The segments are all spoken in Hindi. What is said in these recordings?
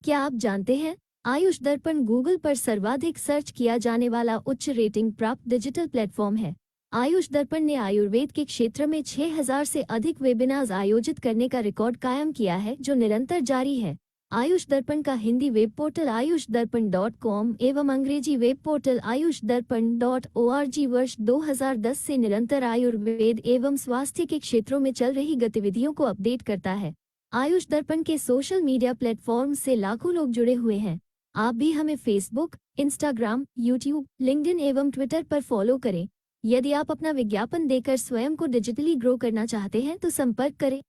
क्या आप जानते हैं आयुष दर्पण गूगल पर सर्वाधिक सर्च किया जाने वाला उच्च रेटिंग प्राप्त डिजिटल प्लेटफॉर्म है। आयुष दर्पण ने आयुर्वेद के क्षेत्र में 6000 से अधिक वेबिनार्स आयोजित करने का रिकॉर्ड कायम किया है, जो निरंतर जारी है। आयुष दर्पण का हिंदी वेब पोर्टल ayushdarbhan.com एवं अंग्रेजी वेब पोर्टल ayushdarbhan.org वर्ष 2010 से निरंतर आयुर्वेद एवं स्वास्थ्य के क्षेत्रों में चल रही गतिविधियों को अपडेट करता है। आयुष दर्पण के सोशल मीडिया प्लेटफॉर्म से लाखों लोग जुड़े हुए हैं। आप भी हमें फेसबुक, इंस्टाग्राम, यूट्यूब, लिंक्डइन एवं ट्विटर पर फॉलो करें। यदि आप अपना विज्ञापन देकर स्वयं को डिजिटली ग्रो करना चाहते हैं तो संपर्क करें।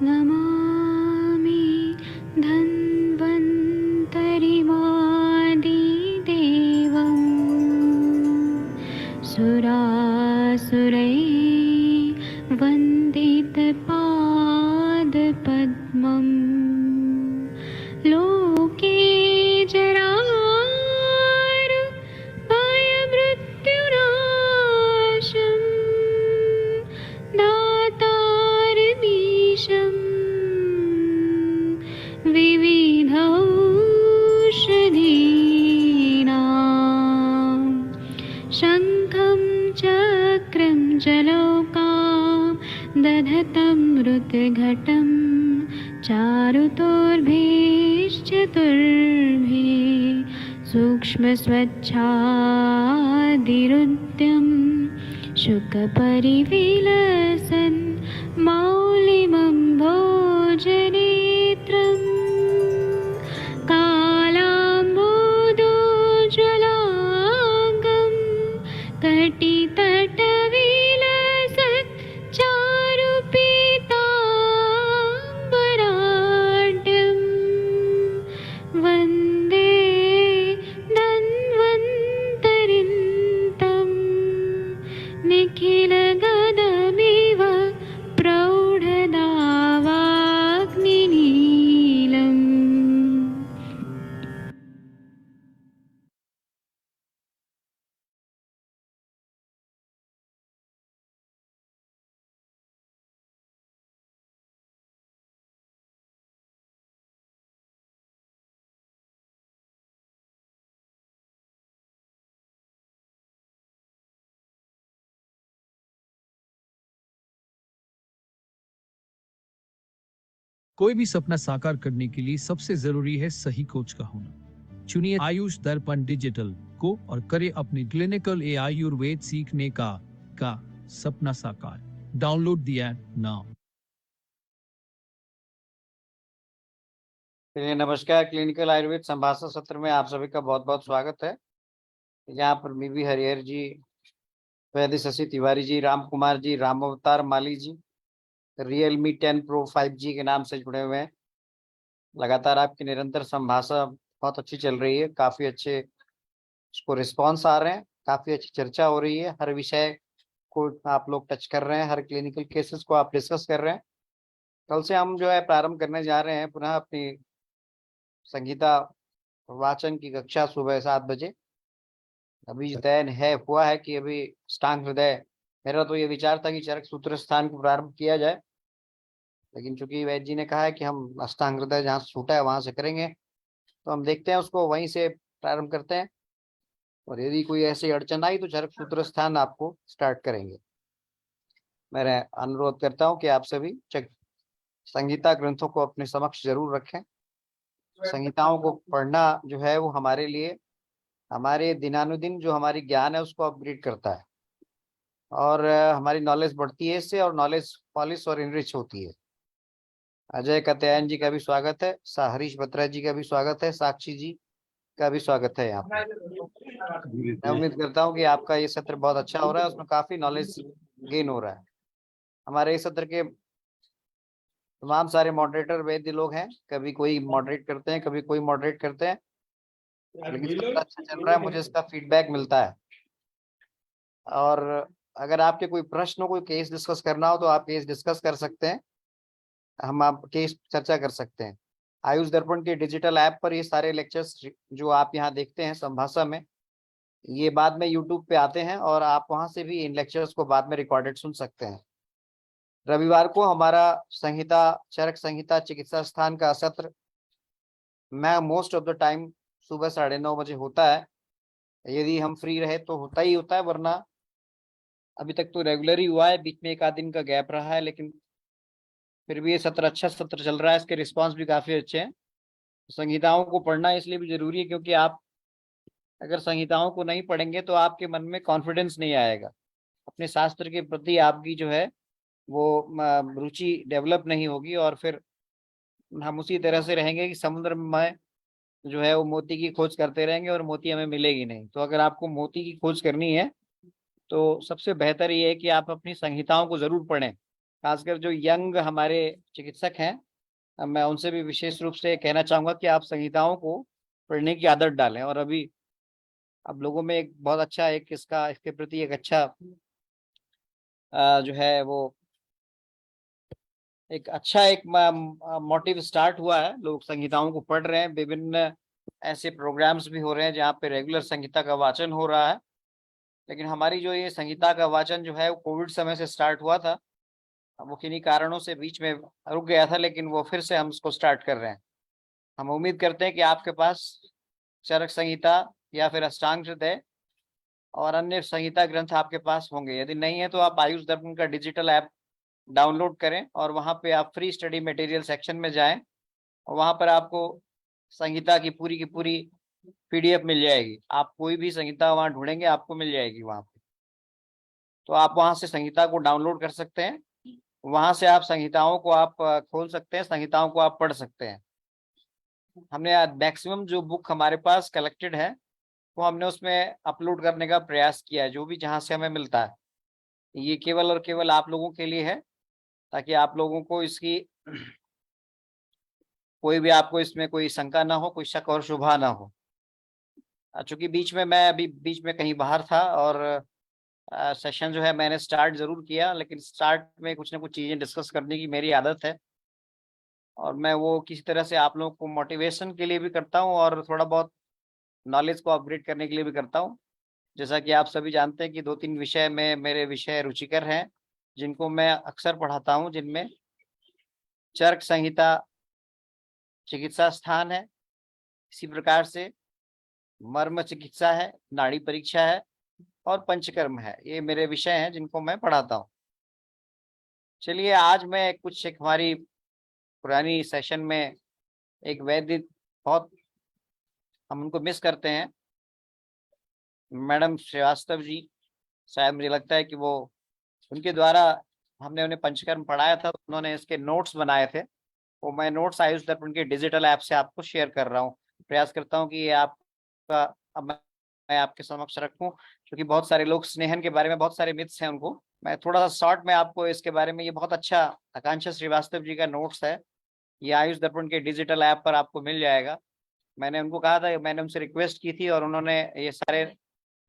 नमामि धन्वन्तरिमादिदेवं सुरासुरैः वन्दितपादपद्मं लोके जरामृत्युनाशं दातारमीशं विविधौषधीनां शङ्खं चक्रं जलौकां दधतं मृतघटं चारुतोर्भिश्चतुर्भिः सूक्ष्मस्वच्छादिरुद्यं शुकपरिविलसन् मौलिमं भोजनेत्रम् कालाम्बोदोज्ज्वलाङ्गं कटितटविलसत् चारुपीताम्बराढ्यं वन्दे धन्वन्तरिन्तं निखिलगदमिव प्रौढदावाग्निनीलम्। कोई भी सपना साकार करने के लिए सबसे जरूरी है सही कोच का होना। चुनिए आयुष दर्पण डिजिटल को और करें अपनी क्लिनिकल आयुर्वेद सीखने का सपना साकार। Download the app now. नमस्कार, क्लिनिकल आयुर्वेद संभाषण सत्र में आप सभी का बहुत बहुत स्वागत है। यहाँ पर बीबी हरिहर जी, वैद्य शशि तिवारी जी, राम कुमार जी, राम अवतार माली जी Realme 10 Pro 5G के नाम से जुड़े हुए हैं। लगातार आपकी निरंतर संभाषा बहुत अच्छी चल रही है, काफी अच्छे उसको रिस्पॉन्स आ रहे हैं, काफी अच्छी चर्चा हो रही है, हर विषय को आप लोग टच कर रहे हैं, हर क्लिनिकल केसेस को आप डिस्कस कर रहे हैं। कल से हम जो है प्रारंभ करने जा रहे हैं पुनः अपनी संगीता वाचन की कक्षा सुबह 7 बजे। अभी तय हुआ है कि अभी अष्टांग हृदय, मेरा तो ये विचार था कि चरक सूत्र स्थान को प्रारंभ किया जाए, लेकिन चूंकि वैद्य जी ने कहा है कि हम अष्टांग हृदय जहाँ छूटा है वहां से करेंगे, तो हम देखते हैं उसको वहीं से प्रारंभ करते हैं। और यदि कोई ऐसी अड़चन आई तो चरक सूत्र स्थान आपको स्टार्ट करेंगे। मैं अनुरोध करता हूँ कि आप सभी संगीता ग्रंथों को अपने समक्ष जरूर रखें। संगीताओं को पढ़ना जो है वो हमारे लिए, हमारे दिनानुदिन जो हमारी ज्ञान है उसको अपग्रेड करता है और हमारी नॉलेज बढ़ती है इससे, और नॉलेज पॉलिश और इनरिच होती है। अजय कत्यायन जी का भी स्वागत है, हरीश बत्रा जी का भी स्वागत है, साक्षी जी का भी स्वागत है। यहाँ पर मैं उम्मीद करता हूँ कि आपका ये सत्र बहुत अच्छा हो रहा है, उसमें काफी नॉलेज गेन हो रहा है। हमारे इस सत्र के तमाम सारे मॉडरेटर वैद्य लोग हैं, कभी कोई मॉडरेट करते हैं, कभी कोई मॉडरेट करते हैं, लेकिन सत्र अच्छा चल रहा है, मुझे इसका फीडबैक मिलता है। और अगर आपके कोई प्रश्न हो, कोई केस डिस्कस करना हो तो आप केस डिस्कस कर सकते हैं, हम आप केस चर्चा कर सकते हैं। आयुष दर्पण के डिजिटल ऐप पर ये सारे लेक्चर्स जो आप यहाँ देखते हैं संभाषा में, ये बाद में यूट्यूब पे आते हैं और आप वहां से भी इन लेक्चर्स को बाद में रिकॉर्डेड सुन सकते हैं। रविवार को हमारा संहिता चरक संहिता चिकित्सा स्थान का सत्र मैं मोस्ट ऑफ द टाइम सुबह 9:30 बजे होता है। यदि हम फ्री रहे तो होता ही होता है, वरना अभी तक तो रेगुलर ही हुआ है, बीच में एक आध दिन का गैप रहा है, लेकिन फिर भी ये सत्र अच्छा सत्र चल रहा है। इसके रिस्पांस भी काफी अच्छे हैं। संहिताओं को पढ़ना इसलिए भी जरूरी है क्योंकि आप अगर संहिताओं को नहीं पढ़ेंगे तो आपके मन में कॉन्फिडेंस नहीं आएगा, अपने शास्त्र के प्रति आपकी जो है वो रुचि डेवलप नहीं होगी, और फिर हम उसी तरह से रहेंगे कि समुद्र में जो है वो मोती की खोज करते रहेंगे और मोती हमें मिलेगी नहीं। तो अगर आपको मोती की खोज करनी है तो सबसे बेहतर ये है कि आप अपनी संहिताओं को जरूर पढ़ें। खासकर जो यंग हमारे चिकित्सक हैं, मैं उनसे भी विशेष रूप से कहना चाहूंगा कि आप संहिताओं को पढ़ने की आदत डालें। और अभी अब लोगों में एक बहुत अच्छा इसके प्रति एक अच्छा जो है वो एक मोटिव स्टार्ट हुआ है। लोग संहिताओं को पढ़ रहे हैं, विभिन्न ऐसे प्रोग्राम्स भी हो रहे हैं जहाँ पे रेगुलर संहिता का वाचन हो रहा है। लेकिन हमारी जो ये संहिता का वाचन जो है वो कोविड समय से स्टार्ट हुआ था, वो किन्हीं कारणों से बीच में रुक गया था, लेकिन वो फिर से हम इसको स्टार्ट कर रहे हैं। हम उम्मीद करते हैं कि आपके पास चरक संहिता या फिर अष्टांग हृदय और अन्य संहिता ग्रंथ आपके पास होंगे। यदि नहीं है तो आप आयुष दर्पण का डिजिटल ऐप डाउनलोड करें और वहां पे आप फ्री स्टडी मटेरियल सेक्शन में जाएं और वहां पर आपको संहिता की पूरी पीडीएफ मिल जाएगी। आप कोई भी संहिता वहां ढूंढेंगे आपको मिल जाएगी वहां पे। तो आप वहां से संहिता को डाउनलोड कर सकते हैं, वहां से आप संहिताओं को आप खोल सकते हैं, संहिताओं को आप पढ़ सकते हैं। हमने मैक्सिमम जो बुक हमारे पास कलेक्टेड है वो हमने उसमें अपलोड करने का प्रयास किया है, जो भी जहां से हमें मिलता है। ये केवल और केवल आप लोगों के लिए है, ताकि आप लोगों को इसकी कोई भी आपको इसमें कोई शंका ना हो, कोई शक और शुभा ना हो। चूंकि मैं अभी बीच में कहीं बाहर था और सेशन जो है मैंने स्टार्ट जरूर किया, लेकिन स्टार्ट में कुछ ना कुछ चीजें डिस्कस करने की मेरी आदत है और मैं वो किसी तरह से आप लोगों को मोटिवेशन के लिए भी करता हूँ और थोड़ा बहुत नॉलेज को अपग्रेड करने के लिए भी करता हूँ। जैसा कि आप सभी जानते हैं कि 2-3 विषय में मेरे विषय रुचिकर हैं, जिनको मैं अक्सर पढ़ाता हूँ, जिनमें चरक संहिता चिकित्सा स्थान है, इसी प्रकार से मर्म चिकित्सा है, नाड़ी परीक्षा है और पंचकर्म है। ये मेरे विषय हैं जिनको मैं पढ़ाता हूँ। चलिए आज मैं एक हमारी पुरानी सेशन में एक वैद्य बहुत हम उनको मिस करते हैं, मैडम श्रीवास्तव जी। शायद मुझे लगता है कि वो उनके द्वारा हमने उन्हें पंचकर्म पढ़ाया था, उन्होंने इसके नोट्स बनाए थे। वो मैं नोट्स आयुष दर्पण के डिजिटल ऐप से आपको शेयर कर रहा हूँ। प्रयास करता हूँ कि ये आपका अब मैं आपके समक्ष रखूं, क्योंकि बहुत सारे लोग स्नेहन के बारे में बहुत सारे मिथ्स हैं उनको। मैं थोड़ा सा शॉर्ट में आपको इसके बारे में, ये बहुत अच्छा आकांक्षा श्रीवास्तव जी का नोट्स है, ये आयुष दर्पण के डिजिटल ऐप पर आपको मिल जाएगा। मैंने उनको कहा था, मैंने उनसे रिक्वेस्ट की थी और उन्होंने ये सारे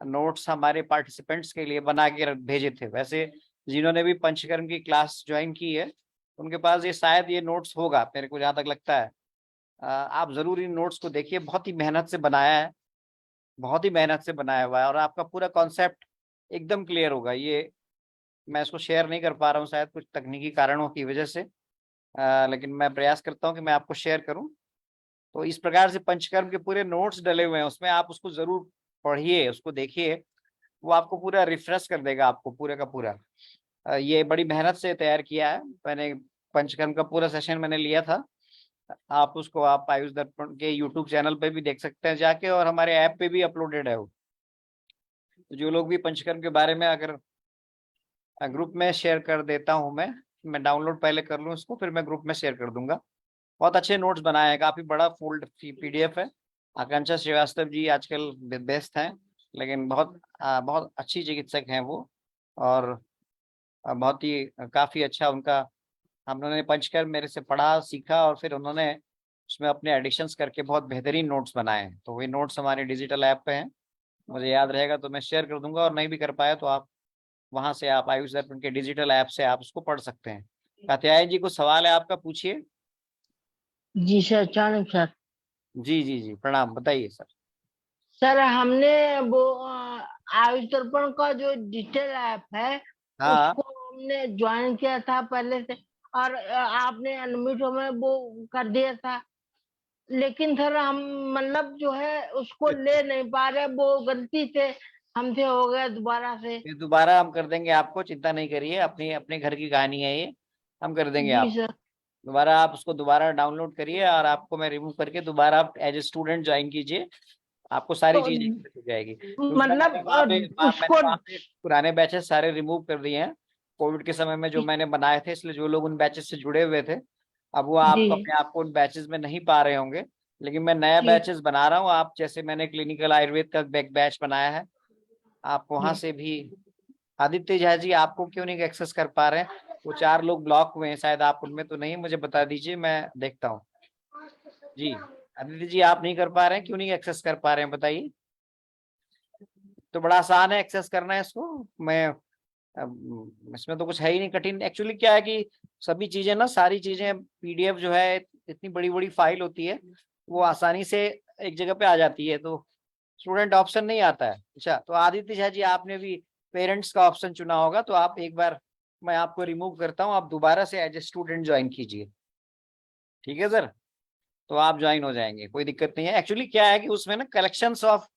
नोट्स हमारे पार्टिसिपेंट्स के लिए बना के भेजे थे। वैसे जिन्होंने भी पंचकर्म की क्लास ज्वाइन की है उनके पास ये शायद ये नोट्स होगा, मेरे को जहाँ तक लगता है। आप जरूर इन नोट्स को देखिए, बहुत ही मेहनत से बनाया है, बहुत ही मेहनत से बनाया हुआ है और आपका पूरा कॉन्सेप्ट एकदम क्लियर होगा। ये मैं इसको शेयर नहीं कर पा रहा हूँ शायद कुछ तकनीकी कारणों की वजह से, लेकिन मैं प्रयास करता हूँ कि मैं आपको शेयर करूँ। तो इस प्रकार से पंचकर्म के पूरे नोट्स डले हुए हैं उसमें, आप उसको जरूर पढ़िए, उसको देखिए, वो आपको पूरा रिफ्रेश कर देगा आपको पूरे का पूरा। ये बड़ी मेहनत से तैयार किया है मैंने, पंचकर्म का पूरा सेशन मैंने लिया था। आप उसको आप आयुष दर्पण के यूट्यूब चैनल पे भी देख सकते हैं जाके, और हमारे ऐप पे भी अपलोडेड है वो। तो जो लोग भी पंचकर्म के बारे में अगर ग्रुप में शेयर कर देता हूँ, मैं डाउनलोड पहले कर लूँ इसको, फिर मैं ग्रुप में शेयर कर दूंगा। बहुत अच्छे नोट्स बनाए हैं, काफी बड़ा फोल्ड पीडीएफ है। आकांक्षा श्रीवास्तव जी आजकल बेस्ट हैं, लेकिन बहुत अच्छी चिकित्सक हैं वो, और बहुत ही काफी अच्छा उनका, उन्होंने पंचकर्म मेरे से पढ़ा सीखा और फिर उन्होंने उसमें अपने एडिशंस करके बहुत बेहतरीन नोट्स बनाए हैं। तो वे नोट्स हमारे डिजिटल ऐप पे हैं, मुझे याद रहेगा तो मैं शेयर कर दूंगा, और नहीं भी कर पाया तो आप वहां से आप आयुष दर्पण के डिजिटल ऐप से आप उसको पढ़ सकते हैं। कात्यायन जी को सवाल है आपका, पूछिए। जी सर, चाणक्य सर। जी जी जी, प्रणाम, बताइए सर। सर हमने वो आयुष दर्पण का जो डिजिटल ऐप है हाँ, उसको हमने ज्वाइन किया था पहले से, और आपने अनम्यूट हमें वो कर दिया था, लेकिन सर हम मतलब जो है उसको ले नहीं पा रहे, वो गलती से हमसे हो गया दोबारा से। फिर दोबारा हम कर देंगे आपको, चिंता नहीं करिए, अपनी अपने घर की कहानी है ये, हम कर देंगे जी आप। सर। दोबारा आप उसको दोबारा डाउनलोड करिए और आपको मैं रिमूव करके दोबारा आप एज ए स्टूडेंट ज्वाइन कीजिए, आपको सारी तो चीजें हो जाएगी, क्योंकि मतलब मैंने उसको वहाँ पे पुराने बैचेस सारे रिमूव कर दिए हैं। कोविड के समय में जो मैंने बनाए थे, इसलिए जो लोग उन बैचेस से जुड़े हुए थे, अब वो जी आप अपने आप को उन बैचेस में नहीं पा रहे होंगे, लेकिन मैं नया जी बैचेस बना रहा हूँ। आप जैसे मैंने क्लिनिकल आयुर्वेद का बैच बनाया है, आप वहां जी। से भी, आदित्य झा जी आपको क्यों नहीं एक्सेस कर पा रहे हैं? वो 4 लोग ब्लॉक हुए हैं, शायद आप उनमें तो नहीं, मुझे बता दीजिए, मैं देखता हूँ। जी, आदित्य जी आप नहीं कर पा रहे हैं, क्यों नहीं एक्सेस कर पा रहे हैं बताइए। तो बड़ा आसान है एक्सेस करना है इसको, मैं इसमें तो कुछ है ही नहीं कठिन। एक्चुअली क्या है कि सभी चीजें ना, सारी चीजें पीडीएफ जो है, इतनी बड़ी बड़ी फाइल होती है, वो आसानी से एक जगह पे आ जाती है, तो स्टूडेंट ऑप्शन नहीं आता है। अच्छा, तो आदित्य झा जी आपने भी पेरेंट्स का ऑप्शन चुना होगा, तो आप एक बार, मैं आपको रिमूव करता हूँ, आप दोबारा से एज ए स्टूडेंट ज्वाइन कीजिए, ठीक है सर? तो आप ज्वाइन हो जाएंगे, कोई दिक्कत नहीं है। एक्चुअली क्या है कि उसमें ना कलेक्शंस ऑफ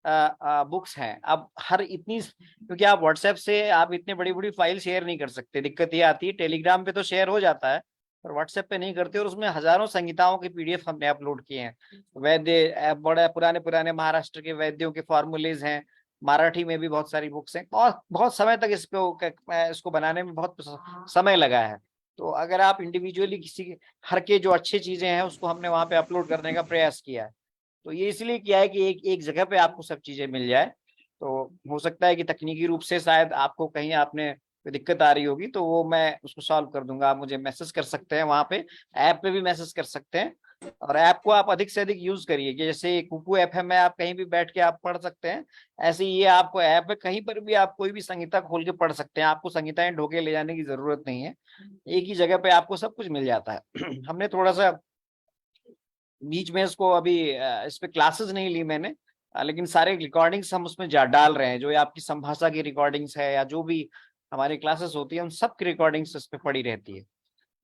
बुक्स हैं। अब हर इतनी, क्योंकि आप व्हाट्सएप से आप इतनी बड़ी बड़ी फाइल शेयर नहीं कर सकते, दिक्कत ये आती है। टेलीग्राम पे तो शेयर हो जाता है, पर व्हाट्सएप पे नहीं करते, और उसमें हजारों संहिताओं के पीडीएफ हमने अपलोड किए हैं। वैद्य बड़े पुराने पुराने महाराष्ट्र के वैद्यों के फॉर्मूलेज हैं, मराठी में भी बहुत सारी बुक्स हैं, बहुत बहुत समय तक इसको बनाने में बहुत समय लगा है। तो अगर आप इंडिविजुअली किसी हर के जो अच्छी चीजें हैं उसको हमने वहां पे अपलोड करने का प्रयास किया है। तो ये इसलिए किया है कि एक एक जगह पे आपको सब चीजें मिल जाए। तो हो सकता है कि तकनीकी रूप से शायद आपको कहीं आपने कोई दिक्कत आ रही होगी, तो वो मैं उसको सॉल्व कर दूंगा। आप मुझे मैसेज कर सकते हैं, वहां पे ऐप पे भी मैसेज कर सकते हैं, और ऐप को आप अधिक से अधिक यूज करिए, कि जैसे कुकू ऐप है, मैं आप कहीं भी बैठ के आप पढ़ सकते हैं, ऐसे ही ये आपको ऐप है, कहीं पर भी आप कोई भी संहिता खोल के पढ़ सकते हैं, आपको संहिताएं ढोके ले जाने की जरूरत नहीं है, एक ही जगह पे आपको सब कुछ मिल जाता है। हमने थोड़ा सा बीच में इसको अभी इस पे क्लासेस नहीं ली मैंने, लेकिन सारे रिकॉर्डिंग्स हम उसमें जा डाल रहे हैं, जो ये आपकी संभाषा की रिकॉर्डिंग्स है या जो भी हमारी क्लासेस होती है, उन सब की रिकॉर्डिंग्स इस पे पड़ी रहती है।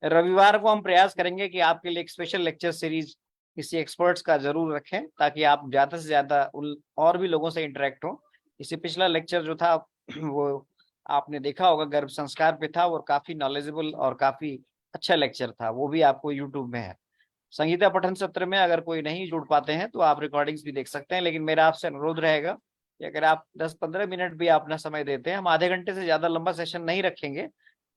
रविवार को हम प्रयास करेंगे कि आपके लिए एक स्पेशल लेक्चर सीरीज किसी एक्सपर्ट्स का जरूर रखें, ताकि आप ज्यादा से ज्यादा उन और भी लोगों से इंटरेक्ट हो। इसे पिछला लेक्चर जो था वो आपने देखा होगा, गर्भ संस्कार पे था, वो काफी नॉलेजेबल और काफी अच्छा लेक्चर था, वो भी आपको यूट्यूब में है। संगीता पठन सत्र में अगर कोई नहीं जुड़ पाते हैं तो आप रिकॉर्डिंग्स भी देख सकते हैं, लेकिन मेरा आपसे अनुरोध रहेगा कि अगर आप 10-15 मिनट भी अपना समय देते हैं, हम आधे घंटे से ज्यादा लंबा सेशन नहीं रखेंगे,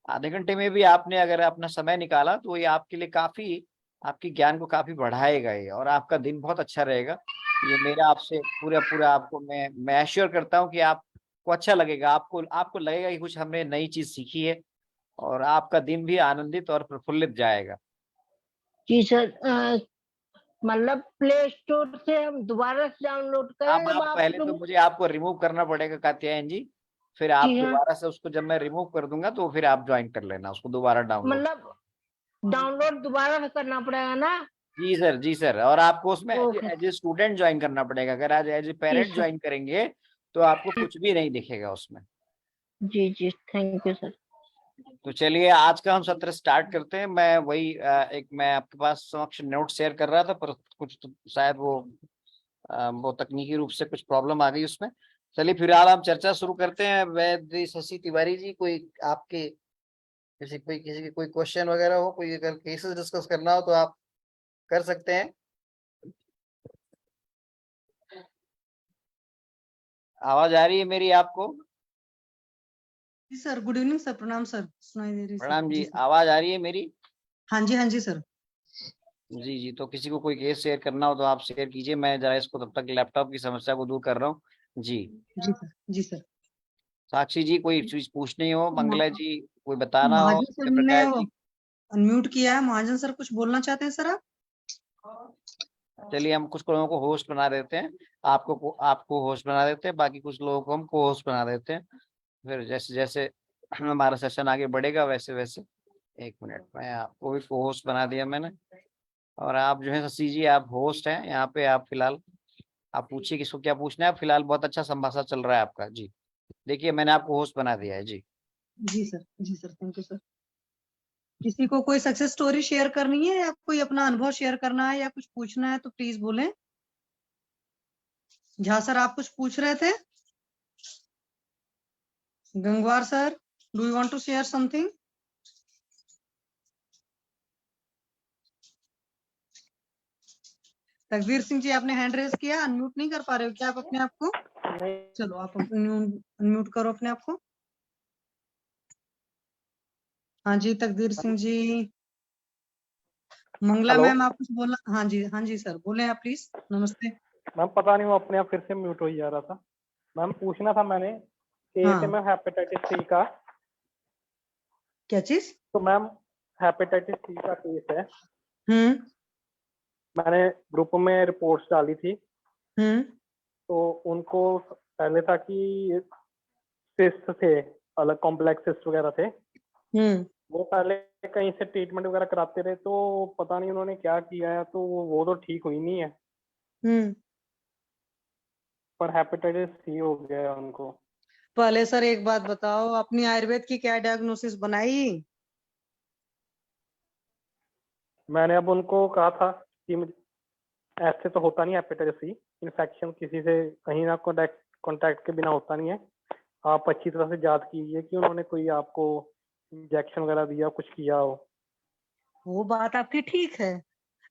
आधे घंटे में भी आपने अगर अपना समय निकाला, तो ये आपके लिए काफी, आपकी ज्ञान को काफी बढ़ाएगा ये, और आपका दिन बहुत अच्छा रहेगा। ये मेरा आपसे पूरा पूरा आपको मैं एश्योर करता हूँ कि आपको अच्छा लगेगा, आपको आपको लगेगा कि कुछ हमने नई चीज सीखी है, और आपका दिन भी आनंदित और प्रफुल्लित जाएगा। जी सर। मतलब प्ले स्टोर से हम दोबारा से डाउनलोड अब करें जब आप आप पहले तो मुझे आपको रिमूव करना पड़ेगा कात्यायन जी, फिर आप जी हाँ। दोबारा से उसको, जब मैं रिमूव कर दूंगा तो फिर आप ज्वाइन कर लेना उसको दोबारा डाउनलोड। मतलब डाउनलोड दोबारा से करना पड़ेगा ना? जी सर, जी सर, और आपको उसमें okay. As a student join करना पड़ेगा, अगर आज एज ए जी पेरेंट सर। ज्वाइन करेंगे तो आपको कुछ भी नहीं दिखेगा उसमें। जी जी, थैंक यू सर। तो चलिए आज का हम सत्र स्टार्ट करते हैं। मैं वही एक मैं आपके पास समक्ष नोट शेयर कर रहा था, पर कुछ तो शायद वो तकनीकी रूप से कुछ प्रॉब्लम आ गई उसमें। चलिए फिलहाल हम चर्चा शुरू करते हैं। वैद्य शशि तिवारी जी, कोई आपके किसी की कोई क्वेश्चन वगैरह हो, कोई अगर केसेस डिस्कस करना हो तो आप कर सकते हैं। आवाज आ रही है मेरी आपको? जी सर, गुड इवनिंग सर, प्रणाम सर, सुनाई दे रही सर। प्रणाम जी, जी सर। आवाज आ रही है मेरी? हाँ जी सर। जी जी, तो किसी को कोई केस शेयर करना हो तो आप शेयर कीजिए, मैं जरा इसको तब तक लैपटॉप की समस्या को दूर कर रहा हूँ। जी, जी सर। जी सर। साक्षी जी कोई चीज पूछनी हो, मंगला जी कोई बताना हो, महाजन सर ने जयप्रकाश जी। अनम्यूट किया है। महाजन सर कुछ बोलना चाहते हैं सर आप? चलिए हम कुछ लोगों को होस्ट बना देते हैं, आपको होस्ट बना देते हैं, बाकी कुछ लोगों को हम को होस्ट बना देते हैं, फिर जैसे जैसे हमारा सेशन आगे बढ़ेगा वैसे वैसे। एक मिनट, मैं आपको भी को होस्ट बना दिया मैंने। और आप जो है शशि जी, आप होस्ट हैं यहाँ पे। आप फिलहाल आप पूछिए किसको क्या पूछना है। फिलहाल बहुत अच्छा संभाषण चल रहा है आपका जी। देखिए मैंने आपको होस्ट बना दिया है जी। जी सर, जी सर, थैंक यू सर। किसी को कोई सक्सेस स्टोरी शेयर करनी है या कोई अपना अनुभव शेयर करना है या कुछ पूछना है तो प्लीज बोलें। झा सर, आप कुछ पूछ रहे थे? Gangwar sir, do you want to share something? Taqdeer Singh जी, आपने हैंड रेज किया, अनम्यूट नहीं कर पा रहे हो क्या आप अपने आप को? चलो आप अनम्यूट करो अपने आप को। हाँ जी तकदीर सिंह जी। मंगला हेलो मैम, आप कुछ बोलना? हाँ जी, हाँ जी सर, बोले आप प्लीज। नमस्ते। मैम, पता नहीं वो अपने आप फिर से म्यूट हो ही जा रहा था। मैम पूछना था मैंने केस है हाँ, मैम हेपेटाइटिस सी का। क्या चीज? तो मैम हेपेटाइटिस सी का केस है। हम्म मैंने ग्रुप में रिपोर्ट्स डाली थी। हम्म तो उनको पहले था कि सिस्ट थे, अलग कॉम्प्लेक्स सिस्ट वगैरह थे। हम्म वो पहले कहीं से ट्रीटमेंट वगैरह कराते रहे, तो पता नहीं उन्होंने क्या किया है, तो वो तो ठीक हुई नहीं है, हम्म पर हेपेटाइटिस सी हो गया है उनको। पहले सर एक बात बताओ, अपनी आयुर्वेद की क्या डायग्नोसिस बनाई? मैंने अब उनको कहा था कि ऐसे तो होता नहीं हेपेटाइटिस सी, इन्फेक्शन किसी से कहीं ना कांटेक्ट के बिना होता नहीं है। आप अच्छी तरह से जांच कीजिए कि उन्होंने कोई आपको इंजेक्शन वगैरह दिया, कुछ किया हो। वो बात आपकी ठीक है,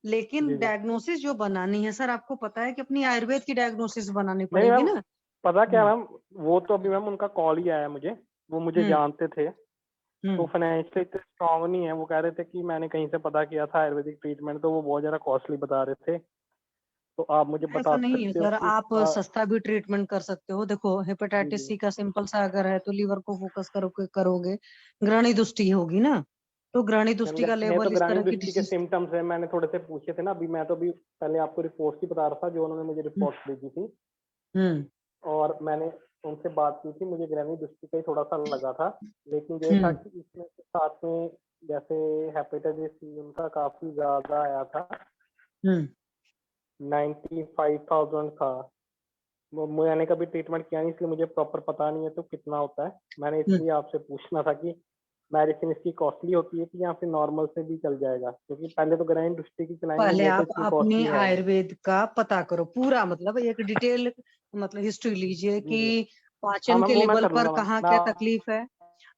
लेकिन जी जी। डायग्नोसिस जो बनानी है सर, आपको पता है कि अपनी आयुर्वेद की डायग्नोसिस बनानी नहीं पड़ेगी मैम, ना। पता क्या हम्म मैम, वो तो अभी मैम उनका कॉल ही आया मुझे। वो मुझे हम्म जानते थे, तो हम्म फाइनेंशियली इतने स्ट्रांग नहीं है। वो कह रहे थे कि मैंने कहीं से पता किया था आयुर्वेदिक ट्रीटमेंट, तो वो बहुत ज्यादा कॉस्टली बता रहे थे। तो आप मुझे बता ऐसा नहीं है सकते हो सर, कि आप इसका। सस्ता भी ट्रीटमेंट कर सकते हो। देखो, जी हेपेटाइटिस जी सी का सिंपल सा अगर है तो लीवर को फोकस करोगे, ग्रहणी दुष्टि होगी ना, तो ग्रहणी मैम, दुष्टि का ये तो लेवल इस ग्रामीण तरह की दृष्टि के डिजीज। सिम्टम्स है, मैंने थोड़े से पूछे थे ना अभी। मैं तो अभी पहले आपको रिपोर्ट ही बता रहा था जो उन्होंने मुझे रिपोर्ट भेजी थी। हम्म और मैंने उनसे बात की थी, मुझे ग्रामीण दृष्टि का ही थोड़ा सा लगा था। लेकिन ये था हम्म कि इसमें के साथ में जैसे हेपेटाइटिस सी उनका काफी ज्यादा आया था, हम्म 95,000 था। मैंने कभी ट्रीटमेंट किया नहीं, इसलिए मुझे प्रॉपर पता नहीं है तो कितना होता है। मैंने हम्म। इसलिए आपसे पूछना था कि मेडिसिन इसकी कॉस्टली होती है कि या फिर नॉर्मल से भी चल जाएगा, क्योंकि पहले तो ग्रामीण दृष्टि की चलाएंगे, पहले वो तो आप इतनी अपनी कॉस्टली है नहीं। आयुर्वेद का पता करो पूरा, मतलब एक डिटेल, मतलब हिस्ट्री लीजिए जी जी। कि हाँ पाचन मैम, के वो मैं लेवल कर पर लूंगा मैम। कहाँ मैं क्या आपको तकलीफ है,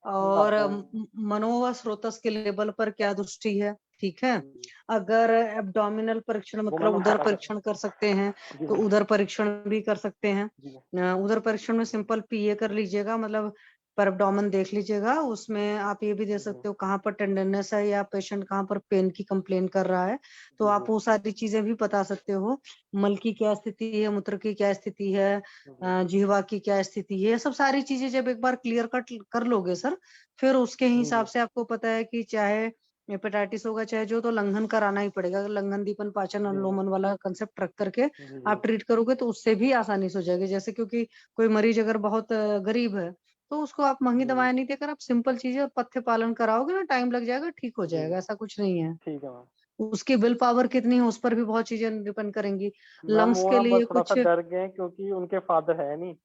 और बताता हूँ। मनो व स्रोतस के लेवल पर क्या दृष्टि है। ठीक है, जी, अगर एब्डोमिनल परीक्षण वो मैम मतलब हम उदर पता कर। परीक्षण कर सकते हैं जी तो जी उदर परीक्षण भी कर सकते हैं। जी उदर परीक्षण में सिंपल पीए कर लीजिएगा, मतलब पर एब्डोमेन देख लीजिएगा। उसमें आप ये भी दे जी सकते हो कहाँ पर टेंडरनेस है या पेशेंट कहाँ पर पेन की कंप्लेन कर रहा है, तो जी आप वो सारी चीजें भी बता सकते हो। मल की क्या स्थिति है, मूत्र की क्या स्थिति है, जी जिह्वा की क्या स्थिति है, ये सब सारी चीजें जब एक बार क्लियर कट कर लोगे सर, फिर उसके जी हिसाब जी से आपको पता है कि चाहे हेपेटाइटिस होगा चाहे जो, तो लंघन कराना ही पड़ेगा। अगर लंघन दीपन पाचन जी अनुलोमन वाला कंसेप्ट रख करके जी जी आप ट्रीट करोगे तो उससे भी आसानी से हो जाएगी। जैसे क्योंकि कोई मरीज अगर बहुत गरीब है तो उसको आप महंगी जी दवाएं नहीं देकर आप सिंपल चीजें और पथ्य पालन कराओगे ना, टाइम लग जाएगा, ठीक हो जी जी। जाएगा, ऐसा कुछ नहीं है। ठीक है मैम। उसकी विल पावर कितनी है उस पर भी बहुत चीजें डिपेंड करेंगी। मैम लंग्स वो के ना बस लिए थोड़ा सा कुछ। डर गए, क्योंकि उनके फादर है नहीं,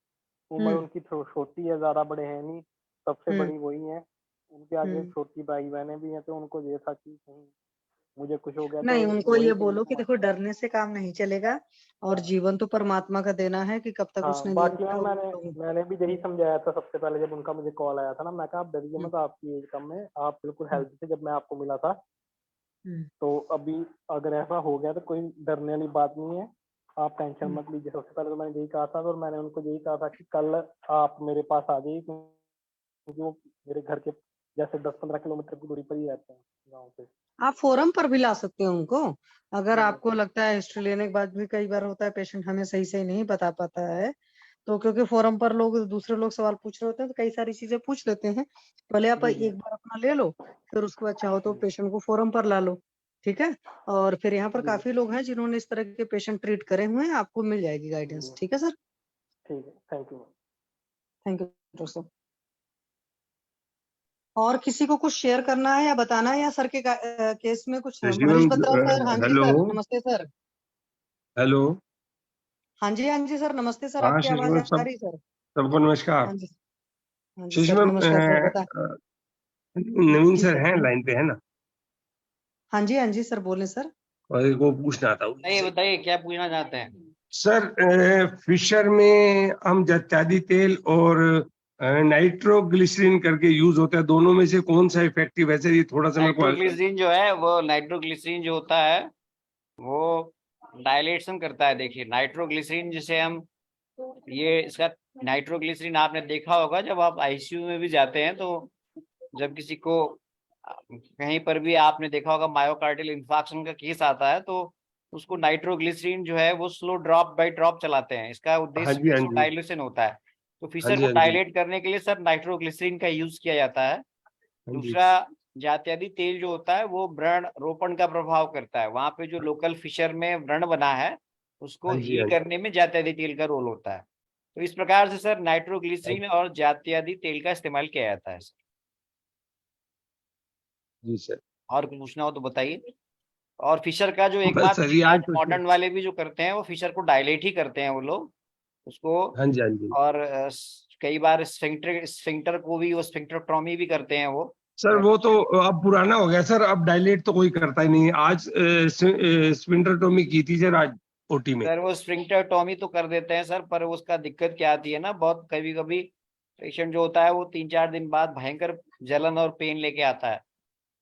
उम्र हम्म उनकी छोटी है, ज्यादा बड़े हैं नहीं, सबसे हम्म बड़ी वही है। उनके आगे हम्म छोटी भाई बहनें भी हैं, तो उनको ये था कि कहीं मुझे कुछ हो गया तो नहीं, उनको वही ये फिर बोलो उनको कि देखो, मत। डरने से काम नहीं चलेगा, और जीवन तो परमात्मा का देना है कि कब तक हाँ उसने दिया बाकी मैम, था मैंने वो। मैंने भी यही समझाया था सबसे पहले जब उनका मुझे कॉल आया था ना। मैं कहा आप डरिए हम्म मत, आपकी एज कम है, आप बिल्कुल हम्म हेल्थी थे जब मैं आपको मिला था। हम्म तो अभी अगर ऐसा हो गया तो कोई डरने वाली बात नहीं है, आप टेंशन हम्म। मत लीजिए। सबसे पहले तो मैंने यही कहा था, और मैंने उनको यही कहा था कि कल आप मेरे पास आ जाइए, क्योंकि वो मेरे घर के जैसे 10-15 किलोमीटर की दूरी पर ही रहते हैं गाँव से। आप फोरम पर भी ला सकते हो उनको, अगर जी जी आपको लगता है हिस्ट्री लेने के बाद भी कई बार होता है पेशेंट हमें सही सही नहीं बता पाता है, तो क्योंकि फोरम पर लोग दूसरे लोग सवाल पूछ रहे होते हैं तो कई सारी चीजें पूछ लेते हैं। पहले आप जी जी एक बार अपना ले लो, फिर उसके बाद चाहो तो जी पेशेंट को फोरम पर ला लो। ठीक है, और फिर यहाँ पर जी जी काफी लोग हैं जिन्होंने इस तरह के पेशेंट ट्रीट करे हुए हैं, आपको मिल जाएगी जी। गाइडेंस। ठीक है सर, ठीक है, थैंक यू। थैंक यू दोस्तों। और किसी को कुछ शेयर करना है या बताना है, या सर के केस में कुछ? शशि हरीश मैम, बत्रा सर, हाँ जी हेलो सर, नमस्ते सर। हेलो। हाँ जी सर, नमस्ते सर, हाँ आपकी शशि आवाज मैम, आ रही सर? सबको नमस्कार। हाँ जी, हाँ जी शशि सर, मैम, नमस्कार सर, बता। नवीन जी सर सर, हैं लाइन पे, है ना? हाँ जी सर, बोले सर। और एक वो पूछना था नहीं, बताइए क्या पूछना चाहते हैं। सर। फिशर में हम जत्यादि तेल और नाइट्रोग्लिसरीन करके यूज होता है, दोनों में से कौन सा इफेक्टिव है सर? ये थोड़ा सा मेरे को नाइट्रोग्लिसरीन जो है वो नाइट्रोग्लिसरीन जो होता है वो डायलेशन करता है। देखिए नाइट्रोग्लिसरीन जिसे हम ये इसका नाइट्रोग्लिसरीन आपने देखा होगा जब आप आईसीयू में भी जाते हैं तो जब किसी को कहीं पर भी आपने देखा होगा मायोकार्डियल इंफार्क्शन का केस आता है तो उसको नाइट्रोग्लिसरीन जो है वो स्लो ड्रॉप बाय ड्रॉप चलाते हैं। इसका हाँ उद्देश्य जी, हाँ जी, डायल्यूशन होता है। तो हाँ फिशर जी, को हाँ जी, डायलेट करने के लिए सर नाइट्रोग्लिसरीन का यूज किया जाता है। हाँ जी, दूसरा, जात्यादि तेल जो होता है वो व्रण रोपण का प्रभाव करता है। वहां पे जो लोकल फिशर में व्रण बना है उसको हाँ जी, हील हाँ करने में जात्यादि तेल का रोल होता है। तो इस प्रकार से सर नाइट्रोग्लिसरीन और जात्यादि तेल का इस्तेमाल किया जाता है। जी सर। और कुछ पूछना हो तो बताइए। और फिशर का जो एक बस बात, सर ये आज मॉडर्न वाले भी जो करते हैं वो फिशर को डायलेट ही करते हैं वो लोग उसको। हाँ जी, हाँ जी और कई बार स्फिंक्टर को भी वो स्फिंक्टरटॉमी भी करते हैं वो। सर। वो तो अब पुराना हो गया सर, अब डायलेट तो कोई करता ही नहीं। आज स्पिंडरटोमी की थी सर, आज ओटी में। सर वो स्फिंक्टरटॉमी तो कर देते हैं सर, पर उसका दिक्कत क्या आती है ना, बहुत कभी कभी पेशेंट जो होता है वो 3-4 दिन बाद भयंकर जलन और पेन लेके आता है।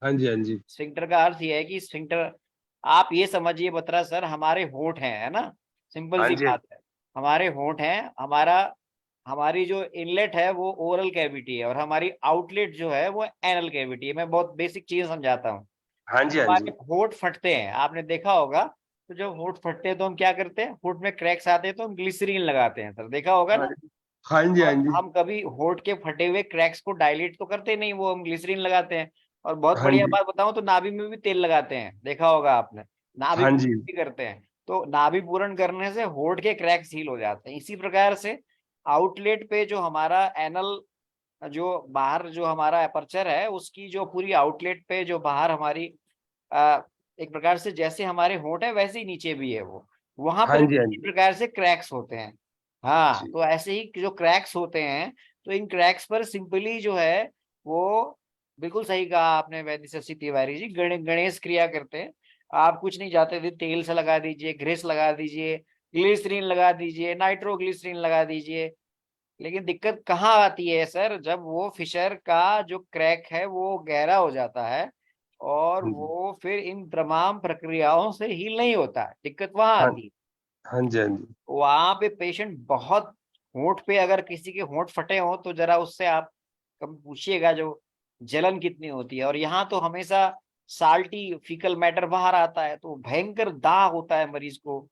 हाँ जी, हाँ जी, स्फिंक्टर का अर्थ ये है कि स्फिंक्टर, आप ये समझिए बत्रा सर, हमारे होंठ हैं, है ना, सिंपल हाँ सी जी, बात है। हमारे होंठ हैं, हमारी जो इनलेट है वो ओरल कैविटी है और हमारी आउटलेट जो है वो एनल कैविटी है। मैं बहुत बेसिक चीज समझाता हूँ। हाँ जब जी, हाँ हमारे जी, होंठ फटते हैं, आपने देखा होगा, तो जब होंठ फटते हैं तो हम क्या करते हैं, होंठ में क्रैक्स आते हैं तो हम ग्लिसरीन लगाते हैं सर, देखा होगा हाँ ना। जी, हाँ जी, हाँ और जी, हम कभी होंठ के फटे हुए क्रैक्स को डायलेट तो करते नहीं, वो हम ग्लिसरीन लगाते हैं। और बहुत हाँ बढ़िया जी, बात बताऊं तो नाभि में भी तेल लगाते हैं, देखा होगा आपने, नाभि हाँ पूरण जी, भी करते हैं। तो नाभि पूरण करने से होंठ के क्रैक्स हील हो जाते हैं। इसी प्रकार से आउटलेट पे जो हमारा एनल, जो बाहर जो हमारा अपर्चर है उसकी जो पूरी आउटलेट पे जो बाहर हमारी एक प्रकार से जैसे हमारे होंठ है वैसे ही नीचे भी है वो, वहां हाँ पर जी, हाँ इसी जी, प्रकार से क्रैक्स होते हैं। हाँ, जी, तो ऐसे ही जो क्रैक्स होते हैं, तो इन क्रैक्स पर सिंपली जो है वो, बिल्कुल सही कहा आपने वैद्य शशि तिवारी जी, गणेश क्रिया करते हैं। आप कुछ नहीं चाहते थे, तेल से लगा दीजिए, ग्रेस लगा दीजिए, ग्लिसरीन लगा दीजिए, नाइट्रोग्लिसरीन लगा दीजिए। लेकिन दिक्कत कहाँ आती है सर, जब वो फिशर का जो क्रैक है वो गहरा हो जाता है और हाँ जी, वो फिर इन तमाम प्रक्रियाओं से हील नहीं होता है, दिक्कत वहां हाँ आती है। हाँ जी, हाँ जी, वहां पे पेशेंट बहुत, होंठ पे अगर किसी के होंठ फटे हो तो जरा उससे आप कभी पूछिएगा जो जलन कितनी होती है। और यहाँ तो हमेशा साल्टी फीकल मैटर बाहर आता है तो भयंकर दाग होता है मरीज को।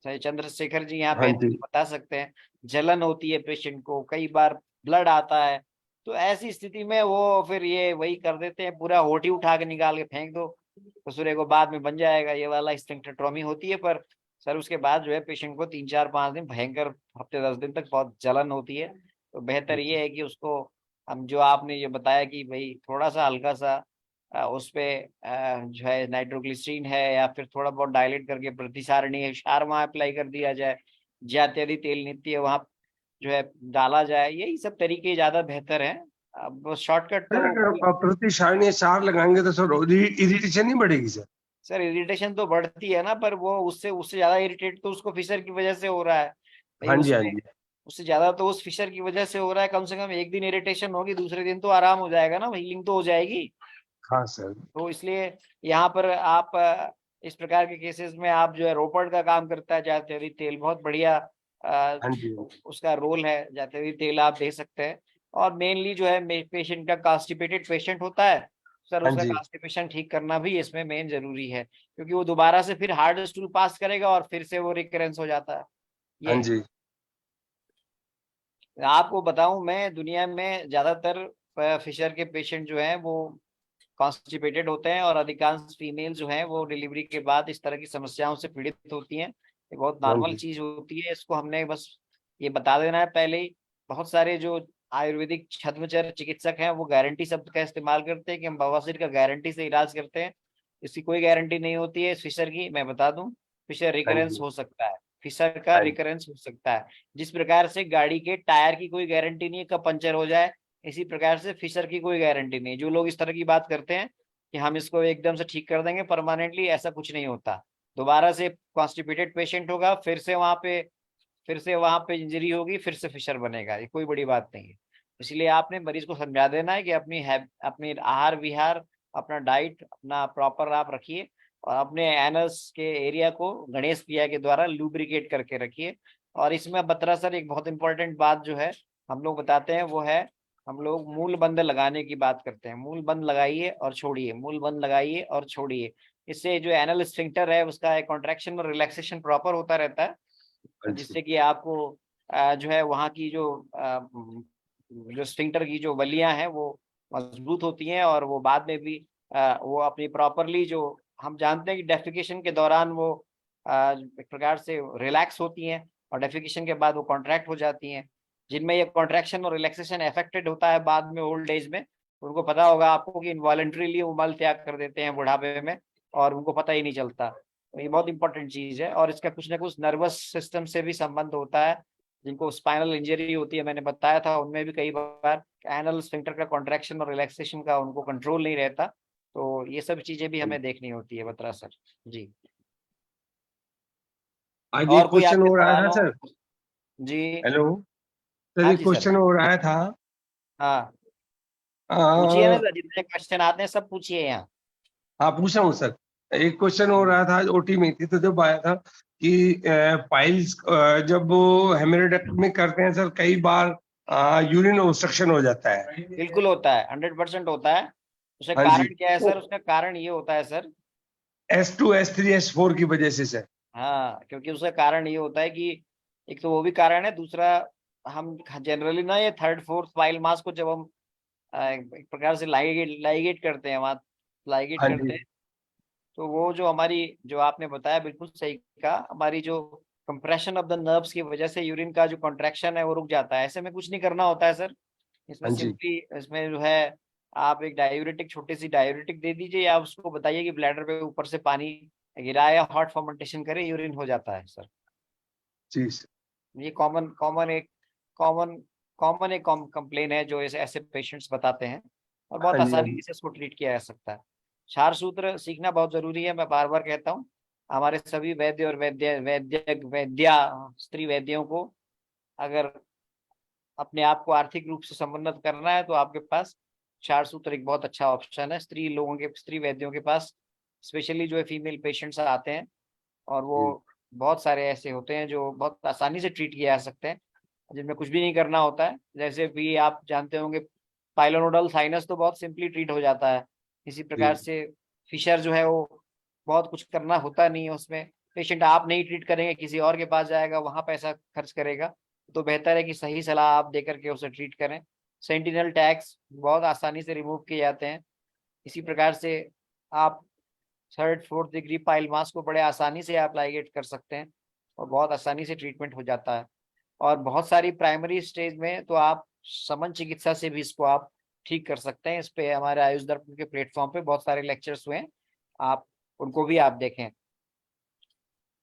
चाहे चंद्रशेखर जी यहाँ हाँ बेहतर जी, बता सकते हैं, जलन होती है पेशेंट को, कई बार ब्लड आता है। तो ऐसी स्थिति में वो फिर ये वही कर देते हैं, पूरा होठी उठा के निकाल के फेंक दो, कसूरे को बाद में बन जाएगा, ये वाला स्फिंक्टरटॉमी होती है। पर सर उसके बाद जो है पेशेंट को 3-4-5 दिन भयंकर, हफ्ते 10 दिन तक बहुत जलन होती है। तो बेहतर ये है कि उसको हम, जो आपने ये बताया कि भाई थोड़ा सा हल्का सा उस पे जो है नाइट्रोग्लिसरीन है या फिर थोड़ा बहुत डायलेट करके प्रतिसारणी है क्षार वहां अप्लाई कर दिया जाए, जात्यादि तेल नित्य वहां जो है डाला जाए, यही सब तरीके ज्यादा बेहतर हैं। अब शॉर्टकट सर तो अगर प्रति सारणी 4 लगाएंगे तो सर इरिटेशन नहीं बढ़ेगी सर? सर इरिटेशन तो बढ़ती है ना, पर वो उससे उससे ज्यादा इरिटेट तो उसको फिशर की वजह से हो रहा है भाई, हाँ जी, हाँ उसमें जी, उससे ज्यादा तो उस फिशर की वजह से हो रहा है। कम से कम एक दिन इरिटेशन होगी, दूसरे दिन तो आराम हो जाएगा ना, हीलिंग तो हो जाएगी। हाँ सर, तो इसलिए यहाँ पर आप इस प्रकार के केसेस में आप जो है रोपड़ का काम करता है जातेरी तेल, बहुत बढ़िया हाँ जी, उसका रोल है, जातेरी तेल आप दे सकते हैं। और मेनली जो है पेशेंट का कॉन्स्टिपेटेड पेशेंट होता है सर, हाँ उसका जी, कॉन्स्टिपेशन ठीक करना भी इसमें मेन जरूरी है, क्योंकि वो दोबारा से फिर हार्ड स्टूल पास करेगा और फिर से वो रिकरेंस हो जाता है। ये हाँ है। जी, आपको बताऊं, मैं दुनिया में ज्यादातर फिशर के पेशेंट जो हैं वो कॉन्स्टिपेटेड होते हैं और अधिकांश फीमेल जो हैं वो डिलीवरी के बाद इस तरह की समस्याओं से पीड़ित होती हैं। ये बहुत हाँ नॉर्मल जी, चीज होती है, इसको हमने बस ये बता देना है पहले ही। बहुत सारे जो आयुर्वेदिक छद्मचर्य चिकित्सक हैं वो गारंटी शब्द का इस्तेमाल करते हैं कि हम बवासीर का गारंटी से इलाज करते हैं। इसकी कोई गारंटी नहीं होती है फिशर की, मैं बता दूं। फिशर रिकरेंस जी। हो सकता है, फिशर का हाँ जी। रिकरेंस हो सकता है। जिस प्रकार से गाड़ी के टायर की कोई गारंटी नहीं है कब पंचर हो जाए, इसी प्रकार से फिशर की कोई गारंटी नहीं है। जो लोग इस तरह की बात करते हैं कि हम इसको एकदम से ठीक कर देंगे परमानेंटली, ऐसा कुछ नहीं होता। दोबारा से कॉन्स्टिपेटेड पेशेंट होगा, फिर से वहां पे इंजरी होगी, फिर से फिशर बनेगा, ये कोई बड़ी बात नहीं है। इसलिए आपने मरीज को समझा देना है कि अपनी आहार विहार, अपना डाइट अपना प्रॉपर आप रखिए, और अपने एनल्स के एरिया को गणेश क्रिया के द्वारा लुब्रिकेट करके रखिए। और इसमें बतरा सर एक बहुत इंपॉर्टेंट बात जो है हम लोग बताते हैं वो है, हम लोग मूल बंद लगाने की बात करते हैं। मूल बंद लगाइए और छोड़िए, मूल बंद लगाइए और छोड़िए। इससे जो एनल स्फिंक्टर है उसका एक कॉन्ट्रैक्शन और रिलैक्सेशन प्रॉपर होता रहता है, हाँ जी। जिससे कि आपको जो है वहाँ की जो स्फिंक्टर की जो वलियां हैं वो मजबूत होती हैं, और वो बाद में भी वो अपनी प्रॉपरली, जो हम जानते हैं कि डेफिकेशन के दौरान वो एक प्रकार से रिलैक्स होती हैं, और डेफिकेशन के बाद वो कॉन्ट्रैक्ट हो जाती हैं। जिनमें ये कॉन्ट्रैक्शन और रिलैक्सेशन अफेक्टेड होता है बाद में ओल्ड एज में, उनको पता होगा आपको कि इनवॉलंटरीली वो मल त्याग कर देते हैं बुढ़ापे में, और उनको पता ही नहीं चलता। तो ये बहुत इंपॉर्टेंट चीज है, और इसका कुछ ना कुछ नर्वस सिस्टम से भी संबंध होता है। जिनको स्पाइनल इंजरी होती है, मैंने बताया था, उनमें भी कई बार एनल स्फिंक्टर का कॉन्ट्रैक्शन और रिलैक्सेशन का उनको कंट्रोल नहीं रहता। तो ये सब चीजें भी हमें देखनी होती है बत्रा सर जी। आज और एक कोई क्वेश्चन आपके और आया था सवाल सर। हो जी? हेलो सर, हाँ एक जी सर। क्वेश्चन और आया था। हाँ पूछिए ना आ, सर, जितने क्वेश्चन आते हैं सब पूछिए यहाँ। हाँ पूछ रहा हूँ सर। एक क्वेश्चन और आया था, आज ओटी में थी तो जब आया था कि पाइल्स जब वो हेमरेक्टमी करते हैं सर, कई बार यूरिन ऑब्स्ट्रक्शन हो जाता है। बिल्कुल होता है, 100% होता है। उसका हाँ जी। कारण क्या है तो सर? उसका कारण ये होता है सर, S2 S3 S4 की वजह से सर। हाँ क्योंकि उसका कारण ये होता है कि एक तो वो भी कारण है, दूसरा हम जनरली ना ये थर्ड फोर्थ पाइल मास को जब हम एक प्रकार से लाइगेट करते हैं, वहाँ लाइगेट हाँ करते जी। हैं, तो वो जो हमारी, जो आपने बताया बिल्कुल सही कहा, हमारी जो कंप्रेशन ऑफ द नर्व्स की वजह से यूरिन का जो कॉन्ट्रैक्शन है वो रुक जाता है। ऐसे में कुछ नहीं करना होता है सर। इसमें हाँ जी। सिंपली, इसमें जो है आप एक डायूरेटिक, छोटी सी डायूरेटिक दे दीजिए, या उसको बताइए कि ब्लैडर पे ऊपर से पानी गिराए या हॉट फर्मेंटेशन करे, यूरिन हो जाता है सर। जी सर। ये कॉमन कॉमन एक कंप्लेन है जो ऐसे पेशेंट्स बताते हैं, और बहुत हाँ जी। हाँ आसानी जी। से इसको ट्रीट किया जा सकता है। क्षार सूत्र सीखना बहुत जरूरी है, मैं बार बार कहता हूँ। हमारे सभी वैद्य और वैद्या स्त्री वैद्यों को अगर अपने आप को आर्थिक रूप से समुन्नत करना है तो आपके पास क्षार सूत्र एक बहुत अच्छा ऑप्शन है। स्त्री वैद्यों के पास स्पेशली जो है फीमेल पेशेंट्स आते हैं, और वो जी। बहुत सारे ऐसे होते हैं जो बहुत आसानी से ट्रीट किए जा सकते हैं, जिनमें कुछ भी नहीं करना होता है। जैसे भी आप जानते होंगे, पाइलोनोडल साइनस तो बहुत सिंपली ट्रीट हो जाता है। इसी प्रकार जी। से फिशर जो है वो बहुत कुछ करना होता नहीं है उसमें। पेशेंट आप नहीं ट्रीट करेंगे, किसी और के पास जाएगा, वहां पैसा खर्च करेगा। तो बेहतर है कि सही सलाह आप देकर के उसे ट्रीट करें। सेंटिनल टैग्स बहुत आसानी से रिमूव किए जाते हैं। इसी प्रकार से आप थर्ड फोर्थ डिग्री पाइल मास को बड़े आसानी से आप लाइगेट कर सकते हैं, और बहुत आसानी से ट्रीटमेंट हो जाता है। और बहुत सारी प्राइमरी स्टेज में तो आप समन चिकित्सा से भी इसको आप ठीक कर सकते हैं। इस पे हमारे आयुष दर्पण के प्लेटफॉर्म पे बहुत सारे लेक्चर्स हुए हैं, आप उनको भी आप देखें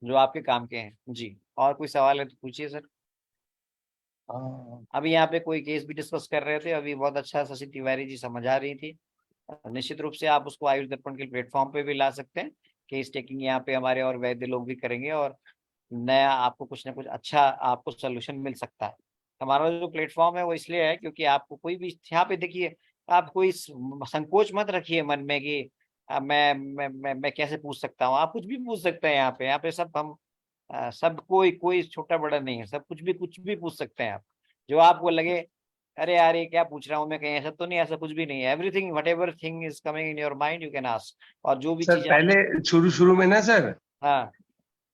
जो आपके काम के हैं जी। और कोई सवाल है तो पूछिए सर। अभी यहाँ पे कोई केस भी डिस्कस कर रहे थे, अभी बहुत अच्छा शशि तिवारी जी समझा रही थी। निश्चित रूप से आप उसको आयुष दर्पण के प्लेटफॉर्म पे भी ला सकते हैं। केस टेकिंग यहाँ पे हमारे और वैद्य लोग भी करेंगे, और नया आपको कुछ ना कुछ अच्छा आपको सोल्यूशन मिल सकता है। हमारा जो प्लेटफॉर्म है वो इसलिए है क्योंकि आपको कोई भी यहाँ पे देखिए, आप कोई संकोच मत रखिए मन में कि मैं कैसे पूछ सकता हूँ। आप कुछ भी पूछ सकते हैं यहाँ पे सब हम सब कोई छोटा बड़ा नहीं है, सब कुछ भी पूछ सकते हैं आप। जो आपको लगे अरे यार ये क्या पूछ रहा हूँ मैं, कहीं ऐसा तो नहीं, ऐसा कुछ भी नहीं है। Everything what ever thing is coming in your mind you can ask, और जो भी सर चीज आप। पहले शुरू में ना सर, हाँ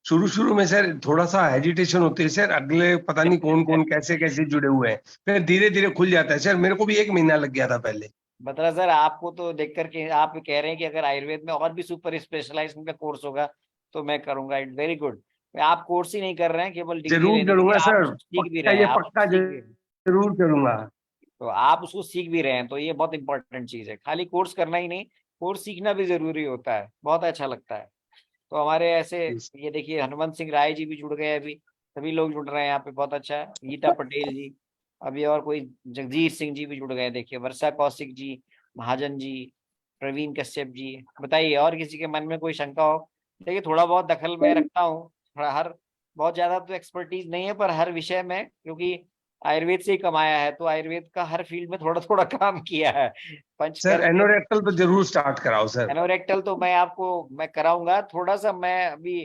शुरू में सर थोड़ा सा हेजिटेशन होती है सर, अगले पता नहीं कौन कौन कैसे कैसे जुड़े हुए हैं, फिर धीरे धीरे खुल जाता है सर। मेरे को भी 1 महीना लग गया था पहले। बता सर, आपको तो देख करके आप कह रहे हैं कि अगर आयुर्वेद में और भी सुपर स्पेशलाइजेशन का कोर्स होगा तो मैं करूंगा, इट वेरी गुड। आप कोर्स ही नहीं कर रहे हैं केवल डिग्री जरूर लेने के लिए, करूंगा आप सर, उसको सीख भी पक्का, रहे हैं, ये आप पक्का उसको सीख भी रहे हैं। जरूर करूंगा। तो आप उसको सीख भी रहे हैं, तो ये बहुत इंपॉर्टेंट चीज है। खाली कोर्स करना ही नहीं, कोर्स सीखना भी जरूरी होता है, बहुत अच्छा लगता है। तो हमारे ऐसे ये देखिए हनुमंत सिंह राय जी भी जुड़ गए अभी, सभी लोग जुड़ रहे हैं यहाँ पे, बहुत अच्छा है। गीता पटेल जी, अभी और कोई जगजीत सिंह जी भी जुड़ गए, देखिए वर्षा कौशिक जी, महाजन जी, प्रवीण कश्यप जी। बताइए और किसी के मन में कोई शंका हो? देखिए थोड़ा बहुत दखल मैं रखता हूँ, हर बहुत ज्यादा तो एक्सपर्टीज नहीं है, पर हर विषय में, क्योंकि आयुर्वेद से ही कमाया है, तो आयुर्वेद का हर फील्ड में थोड़ा थोड़ा काम किया है। सर पंचकर्म, एनोरेक्टल तो जरूर स्टार्ट कराओ सर। एनोरेक्टल तो मैं कराऊंगा, थोड़ा सा मैं अभी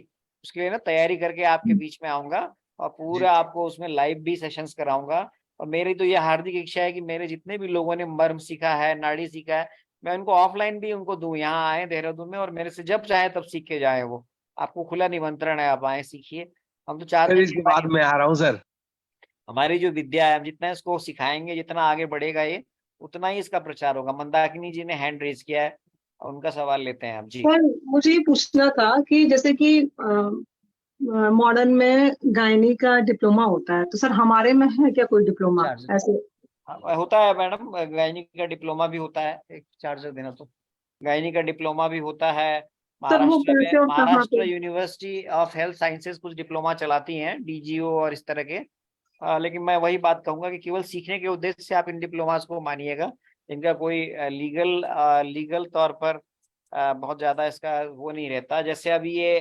उसके लिए ना तैयारी करके आपके बीच में आऊंगा, और पूरा आपको उसमें लाइव भी सेशंस कराऊंगा। और मेरी तो ये हार्दिक इच्छा है कि मेरे जितने भी लोगों ने मर्म सीखा है, नाड़ी सीखा है, मैं उनको ऑफलाइन भी उनको दूं, यहाँ आए देहरादून में, और मेरे से जब चाहे तब सीख के जाए वो। आपको खुला निमंत्रण है, आप आए सीखिए। हम तो चाहते सर हैं इसके कि बाद मैं आ रहा हूँ सर। हमारी जो विद्या है, हम जितना इसको सिखाएंगे, जितना आगे बढ़ेगा ये, उतना ही इसका प्रचार होगा। मंदाकिनी जी ने हैंड रेज किया है, उनका सवाल लेते हैं आप जी। सर मुझे ये पूछना था कि जैसे कि मॉडर्न में गायनी का डिप्लोमा होता है, तो सर हमारे में है क्या कोई डिप्लोमा चार्जर ऐसे? होता है मैडम, गायनी का डिप्लोमा भी होता है। एक चार्जर देना तो। गायनी का डिप्लोमा भी होता है सर वो महाराष्ट्र में, कैसे और कहाँ महाराष्ट्र पे? यूनिवर्सिटी ऑफ हेल्थ साइंसेज कुछ डिप्लोमा चलाती हैं, डीजीओ और इस तरह के। लेकिन मैं वही बात कहूंगा कि केवल सीखने के उद्देश्य से आप इन डिप्लोमास को मानिएगा। इनका कोई लीगल तौर पर बहुत ज्यादा इसका वो नहीं रहता। जैसे अभी ये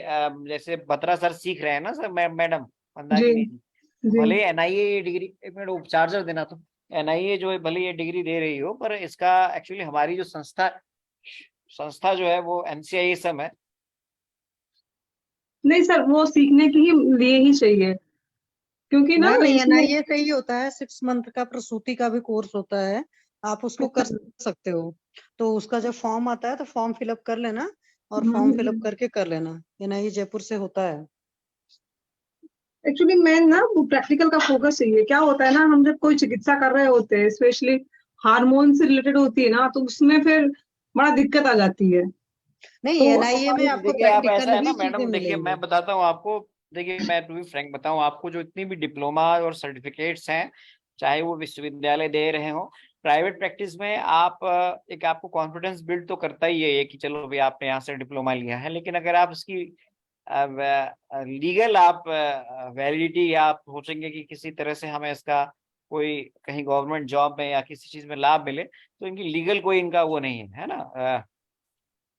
जैसे बत्रा सर सीख रहे हैं ना सर, मैडम जी मंदाकिनी जी, जी। भले एनआईए ये डिग्री, एक मिनट वो चार्जर देना तो। एनआईए जो है भले ये डिग्री दे रही हो, पर इसका एक्चुअली हमारी जो संस्था जो है वो एनसीआईएसएम है। नहीं सर, वो सीखने के ही लिए ही चाहिए, क्योंकि ना नहीं इसमें एनआईए से ही होता है, 6 मंथ का प्रसूति का भी कोर्स होता है, आप उसको कर सकते हो। तो उसका जब फॉर्म आता है तो फॉर्म फिलअप कर लेना, और फॉर्म फिलअप करके कर लेना। एनआईए जयपुर से होता है। एक्चुअली मैं ना वो प्रैक्टिकल का फोकस चाहिए। क्या होता है ना, हम जब कोई चिकित्सा कर रहे होते हैं, स्पेशली हार्मोन से रिलेटेड होती है ना, तो उसमें फिर बड़ा दिक्कत आ जाती है। नहीं तो एनआईए में आपको देखिए आप ऐसा प्रैक्टिकल है ना ही चीजें मैडम, देखिए मिलेंगी। मैं बताता हूँ आपको। देखिए मैं टू बी फ्रैंक बताऊँ आपको, जो इतनी भी डिप्लोमा और सर्टिफिकेट्स हैं, चाहे वो विश्वविद्यालय दे रहे हो, प्राइवेट प्रैक्टिस में आप एक आपको कॉन्फिडेंस बिल्ड तो करता ही है ये कि चलो भाई आपने यहाँ से डिप्लोमा लिया है। लेकिन अगर आप इसकी लीगल आप वैलिडिटी, आप सोचेंगे कि किसी तरह से हमें इसका कोई कहीं गवर्नमेंट जॉब में या किसी चीज में लाभ मिले, तो इनकी लीगल कोई इनका वो नहीं है ना।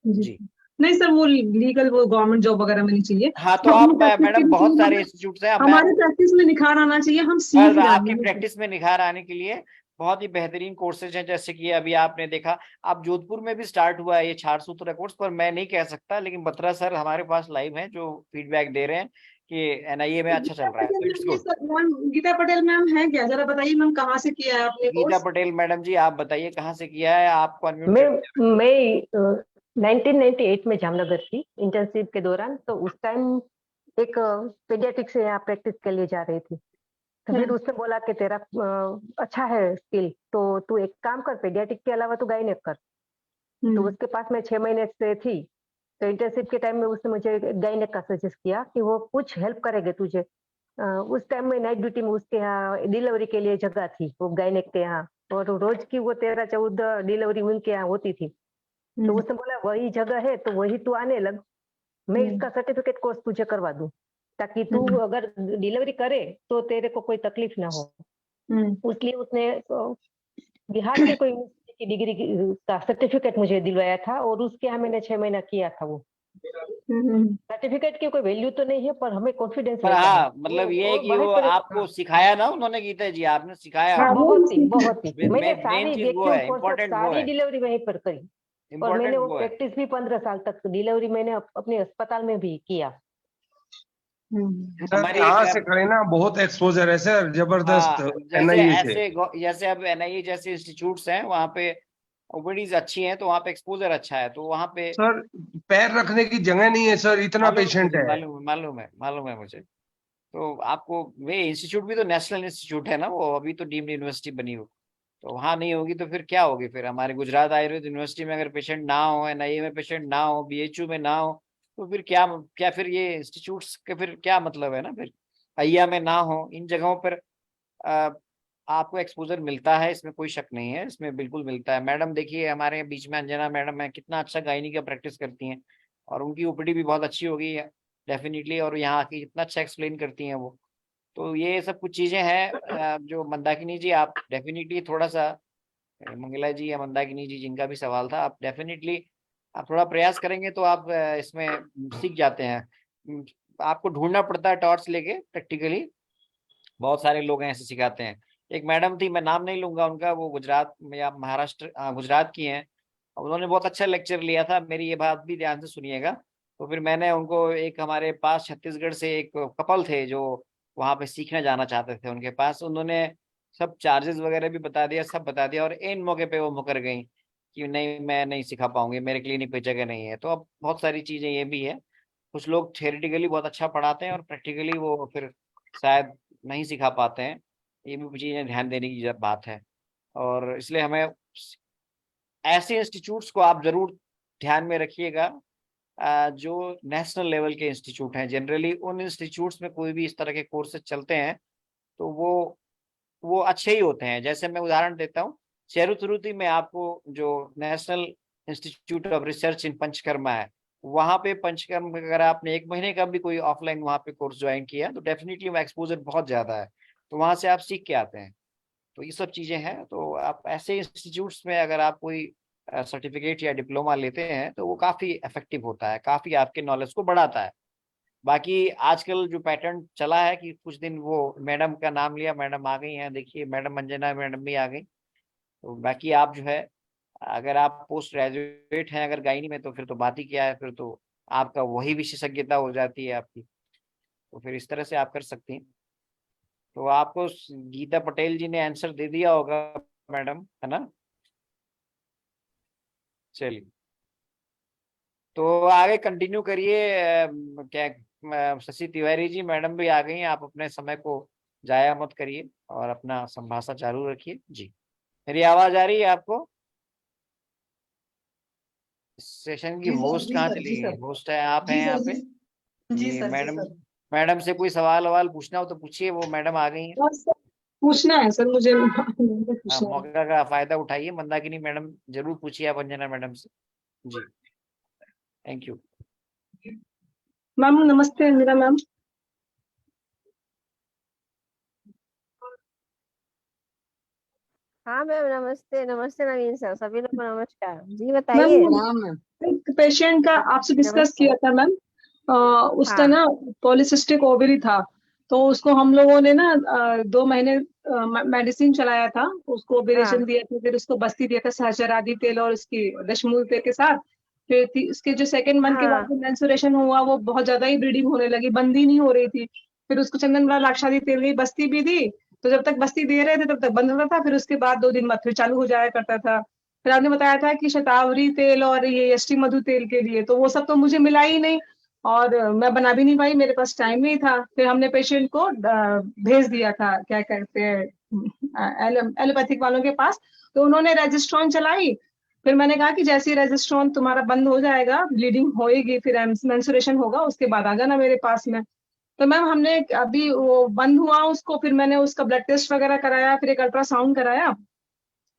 जी। जी नहीं सर, वो लीगल वो गवर्नमेंट जॉब वगैरह में नहीं चाहिए। हाँ, तो वो आप अपनी प्रैक्टिस के मैडम लिए बहुत चाहिए, सारे हमें इंस्टीट्यूट हैं, मैं हमारी प्रैक्टिस में निखार आना चाहिए, हम सीख बस रहे आपकी हैं। प्रैक्टिस में निखार आने के लिए बहुत ही बेहतरीन कोर्सेज हैं। जैसे कि अभी आपने देखा, आप जोधपुर में भी स्टार्ट हुआ है ये 4 सूत्र कोर्स, पर मैं नहीं कह सकता, लेकिन बत्रा सर हमारे पास लाइव हैं जो फीडबैक दे रहे हैं कि एनआईए में अच्छा चल गीता रहा है, पटेल तो इट्स मैम, ये good. Sir ma'am Geeta Patel ma'am है क्या? जरा बताइए मैम, कहाँ से किया है आपने गीता कोर्स? पटेल मैडम जी, आप बताइए कहाँ से किया है, आपको अनम्यूट मैं कर। मैं 1998 में जामनगर थी इंटर्नशिप के दौरान। तो उस टाइम एक पीडियाट्रिक से यहाँ प्रैक्टिस के लिए जा रही थी। तो फिर उसने बोला कि तेरा अच्छा है स्किल, तो तू एक काम कर, पीडियाट्रिक के अलावा तू गायनेक कर। तो उसके पास मैं 6 महीने से थी। तो इंटर्नशिप के टाइम में उसने मुझे गायनेक का सजेस्ट किया कि वो कुछ हेल्प करेंगे तुझे। उस टाइम में नाइट ड्यूटी में उसके यहाँ डिलीवरी के लिए जगह थी वो गायनेक के यहाँ, और रोज की वो 13-14 डिलीवरी उनके यहाँ होती थी। तो उसने बोला वही जगह है तो वही तू आने लग, मैं इसका सर्टिफिकेट कोर्स तुझे करवा दूं, ताकि तू अगर डिलीवरी करे तो तेरे को कोई तकलीफ ना हो। इसलिए उसने बिहार के कोई यूनिवर्सिटी की डिग्री का सर्टिफिकेट मुझे दिलवाया था, और उसके यहाँ मैंने 6 महीना किया था। वो सर्टिफिकेट की कोई वैल्यू तो नहीं है, पर हमें कॉन्फिडेंस पर रहता है। हाँ, मतलब ये है कि वहीं वो पर आपको सिखाया ना उन्होंने, गीता जी आपने सिखाया। हाँ, बहुत ही मैंने मेन सारी चीज वो वैक्यूम है, कोर्स इम्पोर्टेंट वो सारी है, डिलीवरी वहीं पर करी। और मैंने इम्पोर्टेंट वो वो है। प्रैक्टिस भी 15 साल तक डिलीवरी मैंने अपने अस्पताल में भी किया। सर हमारी यहाँ एक से खड़े ना बहुत एक्सपोजर है सर, जबरदस्त हाँ, जैसे एनआईए से। ऐसे जैसे अब एनआईए जैसे इंस्टीट्यूट्स हैं, वहाँ पे ओपीडीज अच्छी हैं, तो वहाँ पे एक्सपोजर अच्छा है, तो वहाँ पे सर पैर रखने की जगह नहीं है सर, इतना मालूम है पेशेंट मुझे, है। मालूम है मुझे। तो आपको वे इंस्टीट्यूट भी तो नेशनल इंस्टीट्यूट है ना, वो अभी तो डीम्ड यूनिवर्सिटी बनी हो, तो वहाँ नहीं होगी तो फिर क्या होगी? फिर हमारे गुजरात आयुर्वेद यूनिवर्सिटी में अगर पेशेंट ना हो, एनआईए में पेशेंट ना हो, बीएचयू में ना हो, तो फिर क्या क्या फिर ये इंस्टीट्यूट्स के फिर क्या मतलब है ना? फिर अय्या में ना हो, इन जगहों पर आपको एक्सपोजर मिलता है, इसमें कोई शक नहीं है, इसमें बिल्कुल मिलता है। मैडम देखिए हमारे बीच में अंजना मैडम है, कितना अच्छा गायनी का प्रैक्टिस करती हैं और उनकी ओपीडी भी बहुत अच्छी हो गई है डेफिनेटली, और यहाँ आके इतना अच्छा एक्सप्लेन करती हैं वो। तो ये सब कुछ चीजें हैं जो मंदाकिनी जी आप डेफिनेटली थोड़ा सा, मंगला जी या मंदाकिनी जी जिनका भी सवाल था, आप डेफिनेटली आप थोड़ा प्रयास करेंगे तो आप इसमें सीख जाते हैं। आपको ढूंढना पड़ता है टॉर्च लेके प्रैक्टिकली, बहुत सारे लोग हैं ऐसे सिखाते हैं। एक मैडम थी, मैं नाम नहीं लूंगा उनका, वो गुजरात में या महाराष्ट्र गुजरात की हैं, उन्होंने बहुत अच्छा लेक्चर लिया था। मेरी ये बात भी ध्यान से सुनिएगा। तो फिर मैंने उनको, एक हमारे पास छत्तीसगढ़ से एक कपल थे जो वहाँ पे सीखने जाना चाहते थे उनके पास, उन्होंने सब चार्जेस वगैरह भी बता दिया, सब बता दिया, और इन मौके पे वो मुकर गई कि नहीं मैं नहीं सिखा पाऊंगी, मेरे क्लिनिक पे जगह नहीं है। तो अब बहुत सारी चीजें ये भी है, कुछ लोग थियोरेटिकली बहुत अच्छा पढ़ाते हैं और प्रैक्टिकली वो फिर शायद नहीं सिखा पाते हैं। ये भी चीजें ध्यान देने की बात है, और इसलिए हमें ऐसे इंस्टीट्यूट्स को आप जरूर ध्यान में रखिएगा जो नेशनल लेवल के इंस्टीट्यूट हैं। जनरली उन इंस्टीट्यूट्स में कोई भी इस तरह के कोर्सेज चलते हैं तो वो अच्छे ही होते हैं। जैसे मैं उदाहरण देता हूँ, चेरुतुरुती में आपको जो नेशनल इंस्टीट्यूट ऑफ रिसर्च इन पंचकर्मा है, वहाँ पे पंचकर्म अगर आपने 1 महीने का भी कोई ऑफलाइन वहाँ पे कोर्स ज्वाइन किया तो डेफिनेटली वो एक्सपोजर बहुत ज्यादा है, तो वहाँ से आप सीख के आते हैं। तो ये सब चीजें हैं, तो आप ऐसे इंस्टीट्यूट्स में अगर आप कोई सर्टिफिकेट या डिप्लोमा लेते हैं तो वो काफी इफेक्टिव होता है, काफी आपके नॉलेज को बढ़ाता है। बाकी आजकल जो पैटर्न चला है कि कुछ दिन वो मैडम का नाम लिया, मैडम आ गई हैं, देखिए मैडम अंजना मैडम भी आ गई। तो बाकी आप जो है, अगर आप पोस्ट ग्रेजुएट हैं अगर गायनी में, तो फिर तो बात ही क्या है, फिर तो आपका वही विशेषज्ञता हो जाती है आपकी, तो फिर इस तरह से आप कर सकती हैं। तो आपको गीता पटेल जी ने आंसर दे दिया होगा मैडम, है ना? चलिए, तो आगे कंटिन्यू करिए। क्या शशि तिवारी जी मैडम भी आ गई हैं, आप अपने समय को जाया मत करिए और अपना संभाषण चालू रखिए जी। मेरी आवाज आ रही है आपको? सेशन की होस्ट कहाँ चली गई? होस्ट है आप हैं यहाँ पे जी। मैडम, मैडम से कोई सवाल ववाल पूछना हो तो पूछिए, वो मैडम आ गई हैं। बस पूछना है सर मुझे पूछना है। मौका का फायदा उठाइए, मंदाकिनी मैडम जरूर पूछिए आप अंजना मैडम से जी। Thank you. मैम नमस्ते इंदिरा मैम। हाँ मैम, नमस्ते। नमस्ते नवीन सर, सभी लोग को नमस्कार जी। बताइए। मैम एक पेशेंट का आपसे डिस्कस नमस्ते। किया था मैम, उसका हाँ ना पॉलीसिस्टिक ओवरी था, तो उसको हम लोगों ने ना 2 महीने मेडिसिन चलाया था, उसको ऑपरेशन हाँ दिया था, फिर उसको बस्ती दिया था सहचरादी तेल और उसकी दशमूल तेल के साथ। फिर उसके जो सेकंड मंथ के बाद हाँ जो मेंस्ट्रुएशन हुआ वो बहुत ज्यादा ही ब्लीडिंग होने लगी, बंद ही नहीं हो रही थी। फिर उसको चंदन लाक्षादी तेल की बस्ती भी दी, तो जब तक बस्ती दे रहे थे तब तक बंद होता था, फिर उसके बाद 2 दिन बाद फिर चालू हो जाया करता था। फिर आपने बताया था कि शतावरी तेल और ये यष्टि मधु तेल के लिए, तो वो सब तो मुझे मिला ही नहीं और मैं बना भी नहीं पाई, मेरे पास टाइम नहीं था। फिर हमने पेशेंट को भेज दिया था क्या कहते हैं एलोपैथिक वालों के पास, तो उन्होंने रेजिस्ट्रॉन चलाई। फिर मैंने कहा कि जैसे ही रेजिस्ट्रॉन तुम्हारा बंद हो जाएगा, ब्लीडिंग होएगी, फिर मेंस्ट्रुएशन होगा, उसके बाद आ जाना मेरे पास में। तो मैम हमने अभी वो बंद हुआ उसको, फिर मैंने उसका ब्लड टेस्ट वगैरह कराया, फिर एक अल्ट्रासाउंड कराया,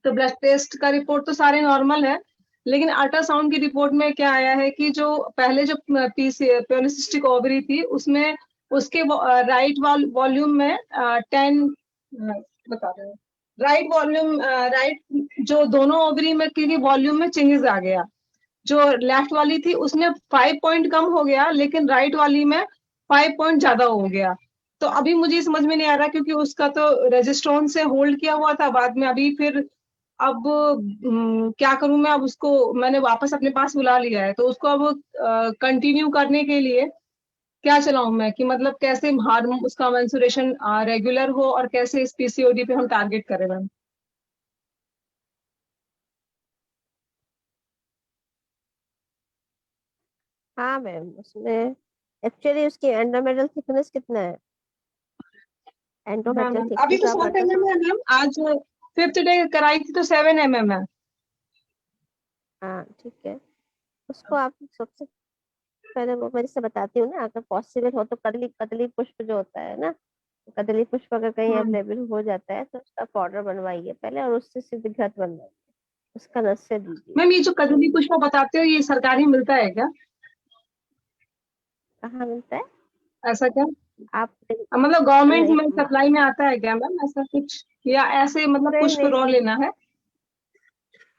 तो ब्लड टेस्ट का रिपोर्ट तो सारे नॉर्मल है, लेकिन अल्ट्रासाउंड की रिपोर्ट में क्या आया है कि जो पहले जो पॉलीसिस्टिक ओवरी थी उसमें उसके राइट वॉल्यूम में 10 बता रहे हैं, राइट वॉल्यूम, राइट जो दोनों ओवरी में क्योंकि वॉल्यूम में चेंजेस आ गया, जो लेफ्ट वाली थी उसमें 5 पॉइंट कम हो गया, लेकिन राइट वाली में 5 पॉइंट ज्यादा हो गया। तो अभी मुझे समझ में नहीं आ रहा क्योंकि उसका तो रेजिस्ट्रॉन से होल्ड किया हुआ था, बाद में अभी फिर अब क्या करूं मैं, अब उसको मैंने वापस अपने पास बुला लिया है, तो उसको अब कंटिन्यू करने के लिए क्या चलाऊं मैं, कि मतलब कैसे हार्मोन उसका मेंस्ट्रुएशन रेगुलर हो और कैसे इस पीसीओडी पे हम टारगेट करें मैम। हाँ मैम, उसमें एक्चुअली उसकी एंडोमेट्रियल थिकनेस कितना है? एंडोमेट्रियल अभी थिकनेस तो आप 7 बता mm सकते? है मैम, आज 5th डे कराई थी तो 7 mm है। हाँ ठीक है, उसको आप सबसे पहले वो मैं जैसे बताती हूँ ना, अगर पॉसिबल हो तो कदली कदली पुष्प जो होता है ना, कदली पुष्प अगर कहीं हम्म। अवेलेबल हो जाता है तो उसका पाउडर बनवाइए पहले और उससे सिद्ध घृत बनवाइए, उसका रस से दीजिए। मैम ये जो कदली पुष्प बताते हो ये सरकारी मिलता है क्या? कहाँ मिलता है? ऐसा क्या? आप मतलब गवर्नमेंट नहीं में सप्लाई में आता है क्या मैम ऐसा कुछ, या ऐसे मतलब नहीं पुष्प नहीं रॉ नहीं। लेना है?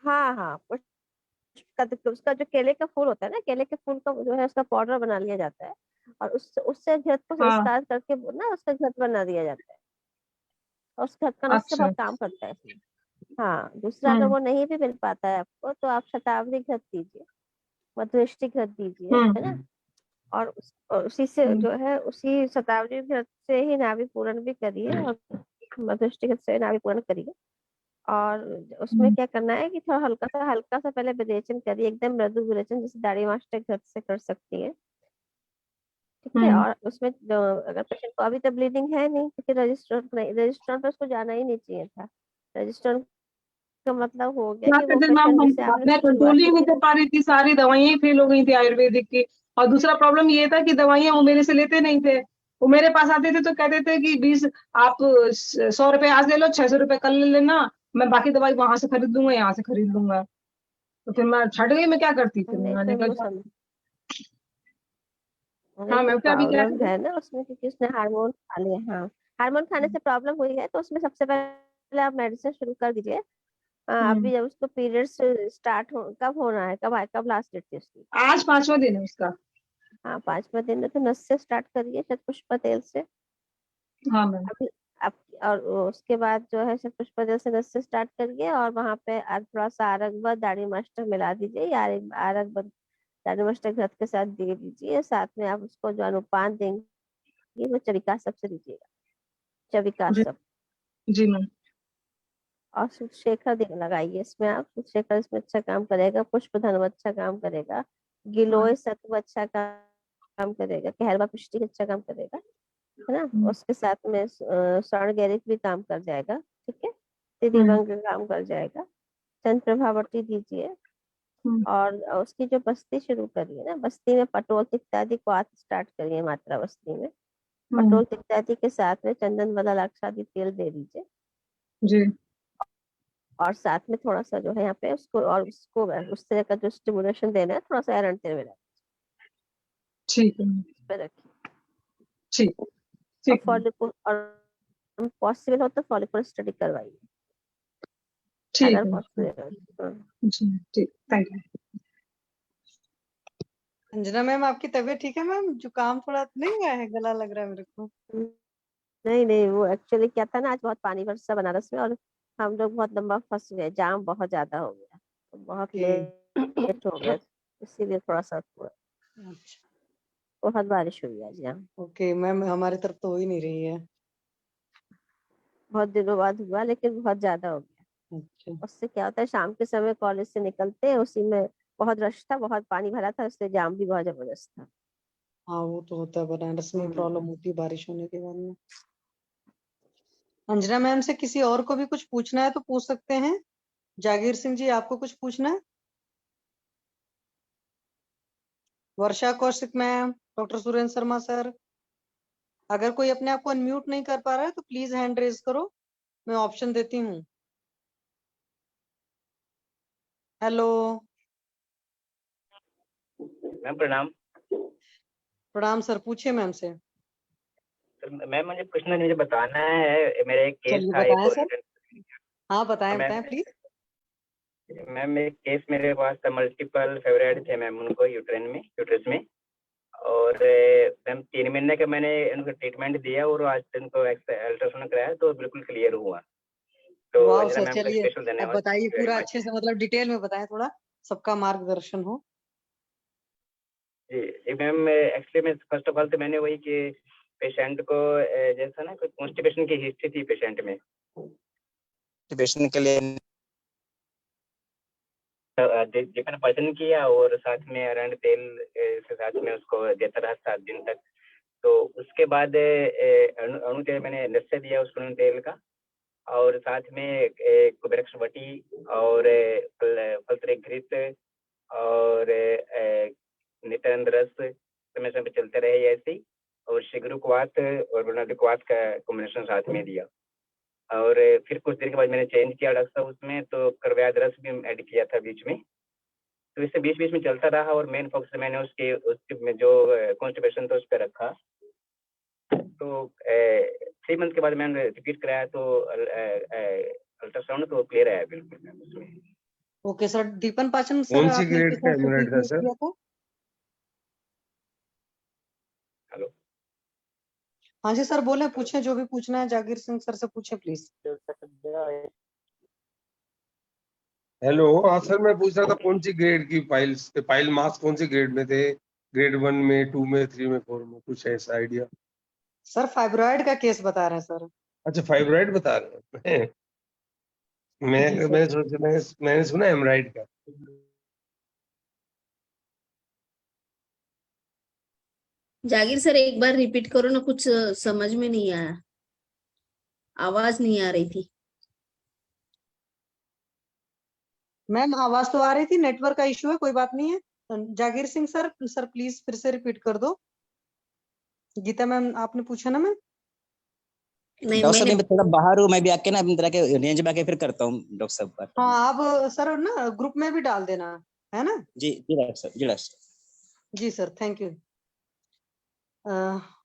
हाँ हाँ, उसका जो केले का फूल होता है ना, केले के फूल का जो है उसका पाउडर बना लिया जाता है और उससे घृत को हाँ। संस्कार करके ना उसका घृत बना दिया जाता है और उस घृत का नस से अच्छा। बहुत काम करता है इसमें। हाँ, दूसरा अगर हम्म। वो नहीं भी मिल पाता है आपको तो आप शतावरी घृत दीजिए, मधुष्टि घृत दीजिए, है ना। हम्म। और उसी से हम्म। जो है उसी शतावरी घृत से ही नाभि पूरण भी करिए और मधुष्टि घृत से नाभि पूरण करिए। और उसमें हम्म। क्या करना है कि थोड़ा हल्का सा पहले विरेचन करिए, एकदम मृदु विरेचन, जैसे दाढ़ी मास्टर घृत से कर सकती है। ठीक है, हम्म। और उसमें अगर पेशेंट को अभी तो ब्लीडिंग है नहीं तो फिर रजिस्ट्रार पे उसको जाना ही नहीं चाहिए था। रजिस्ट्रार का मतलब हो गया क्या कि वो कहते हैं मैम, पेशेंट हम जिससे आपने मैं कंट्रोल शुरुआत ही की नहीं थी कर ना। पा रही थी, सारी दवाइयां फेल हो गई थी आयुर्वेदिक की। और दूसरा प्रॉब्लम ये था कि दवाइयां वो मेरे से लेते नहीं थे। वो मेरे पास आते थे तो कहते थे कि 20 आप 100 रुपए आज ले लो, 600 रुपए कल ले लेना, मैं बाकी दवाई वहां से खरीद लूंगा, यहाँ से खरीद लूंगा। तो फिर मैं छट गई, मैं क्या करती, फिर नहीं मैंने तो वो कहा समझ नहीं हाँ तो मैम, क्या अभी क्या प्रॉब्लम करें? है ना उसमें, क्योंकि उसने हार्मोन खा लिया। हाँ, हार्मोन खाने से प्रॉब्लम हुई है तो उसमें सबसे पहले आप मेडिसिन शुरू कर दीजिए। हम्म। अभी जब उसको पीरियड्स स्टार्ट हो, कब होना है, कब लास्ट डेट थी उसकी? आज 5वां दिन है उसका। हाँ, 5वां दिन है तो नस से स्टार्ट करिए, चतुष्पा तेल से। हाँ मैम। अभी आप और उसके बाद जो है चतुष्पा तेल से नस से स्टार्ट करिए और वहां पे थोड़ा सा आरक व दाढ़ी मास्टर मिला दीजिए, या आरक व दाढ़ी मास्टर घृत के साथ दे दीजिए। साथ में आप उसको जो अनुपान देंगे वो चविका सबसे दीजिएगा, चविका जी। सब। जी मैम। और शेखर लगाइए इसमें आप, शेखर इसमें अच्छा काम करेगा, पुष्प धर्म अच्छा काम करेगा, हाँ। गिलोय सत्व अच्छा काम करेगा, कहरवा पुष्टि अच्छा काम करेगा, है ना। हम्म। उसके साथ में स्वर्ण गैरिक भी काम कर जाएगा, ठीक है। हम्म। त्रिदिवंग काम कर जाएगा। चंद्र प्रभावती दीजिए। हम्म। और उसकी जो बस्ती शुरू करिए ना, बस्ती में पटोल इत्यादि को आज स्टार्ट करिए, मात्रा बस्ती में हम्म। पटोल इत्यादि के साथ में चंदन वाला लाक्षादि तेल दे दीजिए। जी। और साथ में थोड़ा सा जो है यहाँ पे उसको और उसको उस तरह का जो स्टिमुलेशन देना है, थोड़ा सा एरंड तेल मिला ठीक है मैम। इस पे रखिए। ठीक। और ठीक है। फॉलिकुल, और पॉसिबल हो तो फॉलिकुलर स्टडी करवाइए ठीक अगर है। पॉसिबल हो। जी। ठीक, थैंक यू। अंजना मैम, आपकी तबीयत ठीक है मैम? जुकाम थोड़ा नहीं हुआ है? गला लग रहा है मेरे को। नहीं नहीं, वो एक्चुअली क्या था ना, आज बहुत पानी बरसा बनारस में और हम लोग बहुत लंबा फंस गए, जाम बहुत ज्यादा हो गया तो बहुत ओके। लेट हो गया, इसीलिए थोड़ा सा हुआ। अच्छा। बहुत बारिश हुई आज यहाँ, ओके मैम, हमारी तरफ तो हो ही नहीं रही है। बहुत दिनों बाद हुआ लेकिन बहुत ज्यादा हो गया। अच्छा। उससे क्या होता है, शाम के समय कॉलेज से निकलते हैं, उसी में बहुत रश था, बहुत पानी भरा था, इसलिए जाम भी बहुत जबरदस्त था। हाँ वो तो होता है, बनारस में प्रॉब्लम हम्म। होती है बारिश होने के बाद में। अंजना मैम से किसी और को भी कुछ पूछना है तो पूछ सकते हैं। जागीर सिंह जी, आपको कुछ पूछना है? Varsha Kaushik ma'am, doctor Surendra Sharma sir, अगर कोई अपने आप को अनम्यूट नहीं कर पा रहा है तो प्लीज हैंड रेज करो, मैं ऑप्शन देती हूँ। हेलो। मैम प्रणाम। प्रणाम सर, पूछिए मैम से। सर मैम मुझे कुछ ना मुझे बताना है, मेरा एक केस चलिए था एक बताएं सर। और। हाँ बताएं मैम बताएं प्लीज। मैम एक केस मेरे पास था, मल्टीपल फेवराइड थे मैम उनको यूट्रस में। और मैम 3 महीने का मैंने उनको ट्रीटमेंट दिया और आज उनको अल्ट्रासाउंड कराया तो बिल्कुल क्लियर हुआ। तो वाह अंजना सर, मैम का चलिए स्पेशल अब धन्यवाद, बताइए थैंक यू वेरी पूरा मच। अच्छे से, मतलब डिटेल में बताएं थोड़ा, सबका मार्गदर्शन हो। जी मैम, एक्चुअली मैं फर्स्ट ऑफ ऑल तो मैंने वही कि पेशेंट को जैसा ना कोई कॉन्स्टिपेशन की हिस्ट्री थी पेशेंट में, कॉन्स्टिपेशन के लिए जितना पर्सन किया और साथ में अरंड तेल के साथ में उसको देता रहा 7 दिन तक। तो उसके बाद अणु तेल मैंने निश्चय दिया उस अणु तेल का, और साथ में कुबेरक्स वटी और फलतरे घृत और नित्यानंद रस समय समय चलते रहे ऐसे ही। और शिगरुकवात और वर्णोदकवात का कॉम्बिनेशन साथ में दिया। और फिर कुछ देर के बाद मैंने चेंज किया डॉक्टर साहब उसमें, तो करवैद रस भी ऐड किया था बीच में। तो इससे बीच बीच में चलता रहा और मेन फोकस मैंने उसके में जो कॉन्स्टिपेशन था उस पर रखा। तो 3 मंथ के बाद मैंने रिपीट कराया तो अल्ट्रासाउंड तो क्लियर आया बिल्कुल उसमें। ओके सर, दीपन पाचन सर कौन सी आपने ग्रेड किस का हिसाब से हेमोराइड था treatment सर? किया था? हेलो, हाँ जी सर, बोले, पूछे जो भी पूछना है जागीर सिंह सर से पूछे प्लीज। हेलो, हाँ सर, मैं पूछ रहा था कौन सी ग्रेड की पाइल मास कौन सी ग्रेड में थे? ग्रेड 1 में, 2 में, 3 में, 4 में, कुछ ऐसा आइडिया? सर फाइब्रॉइड का केस बता रहे हैं सर। अच्छा, फाइब्रॉइड बता रहे हैं। जी सर। मैंने सुना हेमराइड का। जागीर सर एक बार रिपीट करो ना, कुछ समझ में नहीं आया, आवाज नहीं आ रही थी। मैम आवाज तो आ रही थी, नेटवर्क का इशू है, कोई बात नहीं है। जागीर सिंह सर, सर प्लीज फिर से रिपीट कर दो। गीता मैम आपने पूछा ना मैम? नहीं डॉक्टर साहब मैंने मैं थोड़ा बाहर हूँ, मैं भी आके ना अपनी तरह के रेंज में आके फिर करता हूँ डॉक्टर साहब बात। हाँ, आप सर ना ग्रुप में भी डाल देना, है ना? जी जी डॉक्टर साहब, जी डॉक्टर साहब। जी सर, थैंक यू।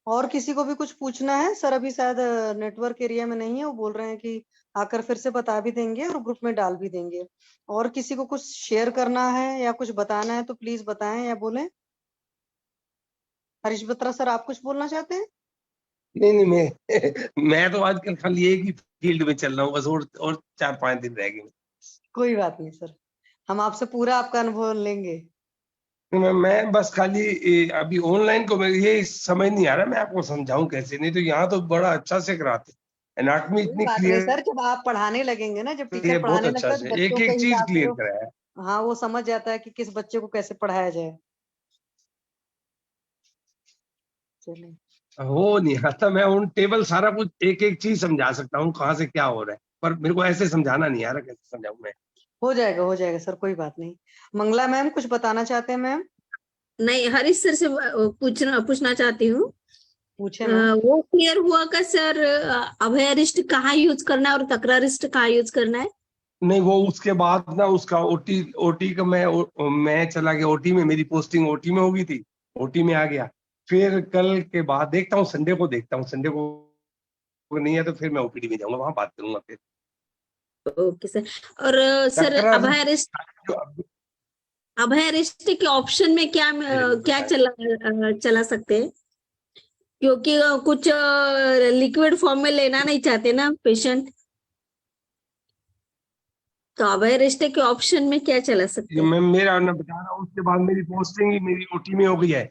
और किसी को भी कुछ पूछना है? सर अभी शायद नेटवर्क एरिया में नहीं है, वो बोल रहे हैं कि आकर फिर से बता भी देंगे और ग्रुप में डाल भी देंगे। और किसी को कुछ शेयर करना है या कुछ बताना है तो प्लीज बताएं या बोलें। हरीश बत्रा सर, आप कुछ बोलना चाहते हैं? नहीं मैं तो आजकल खाली एक ही फील्ड में चल रहा हूँ बस, और 4-5 दिन रह गए। कोई बात नहीं सर, हम आपसे पूरा आपका अनुभव लेंगे। मैं बस खाली अभी ऑनलाइन को ये समझ नहीं आ रहा मैं आपको समझाऊं कैसे, नहीं तो यहाँ तो बड़ा अच्छा से कराते, एनाटॉमी कोई इतनी बात नहीं क्लियर सर, जब आप पढ़ाने लगेंगे ना, जब टीचर है, बहुत पढ़ाने अच्छा लगता है से तो एक बच्चों के एक चीज हिसाब से क्लियर कराया। हाँ वो समझ जाता है कि किस बच्चे को कैसे पढ़ाया जाए। चलिए। हो नहीं आता, मैं उन टेबल सारा कुछ एक एक चीज समझा सकता हूँ कहाँ से क्या हो रहा है, पर मेरे को ऐसे समझाना नहीं आ रहा, कैसे समझाऊं मैं? हो जाएगा सर, कोई बात नहीं। मंगला मैम कुछ बताना चाहते हैं मैम? नहीं, हरीश सर से पूछना चाहती हूँ। पूछे मैम। वो क्लियर हुआ का सर, अभयरिष्ट कहाँ यूज करना है और तकरारिष्ट कहाँ यूज करना है? नहीं, वो उसके बाद ना उसका ओटी का मैं चला गया ओटी में, मेरी पोस्टिंग ओटी में हो गई थी, ओटी में आ गया। फिर कल के बाद देखता हूँ, संडे को देखता हूँ, संडे को नहीं है तो फिर मैं ओपीडी में जाऊंगा, वहां बात करूंगा फिर। Okay sir. और सर अभयरिष्ट के ऑप्शन में क्या क्या चला सकते हैं? क्योंकि कुछ लिक्विड फॉर्म में लेना नहीं चाहते ना पेशेंट, तो अभयरिष्ट के ऑप्शन में क्या चला सकते हैं? मैं मेरा ना बता रहा हूँ, उसके बाद मेरी पोस्टिंग ही मेरी ओटी में हो गई है,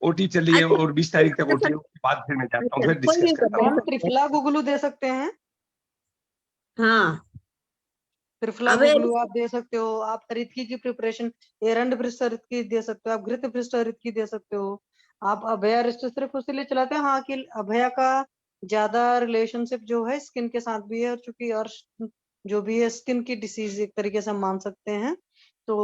ओटी चल रही है और 20 तारीख तक ओटी है, उसके बाद फिर मैं जाता हूँ, फिर डिस्कस करता हूँ। हम त्रिफला गुगलू दे सकते हैं। हाँ, त्रिफला गुगलू आप दे सकते हो, आप हरितकी की प्रिपरेशन एरंड भ्रष्ट हरितकी दे सकते हो, आप घृत भ्रष्ट हरितकी दे सकते हो। आप अभया रिष्ट सिर्फ उसीलिए चलाते हैं हाँ कि अभया का ज्यादा रिलेशनशिप जो है स्किन के साथ भी है, और चूंकि और जो भी है स्किन की डिसीज एक तरीके से हम मान सकते हैं, तो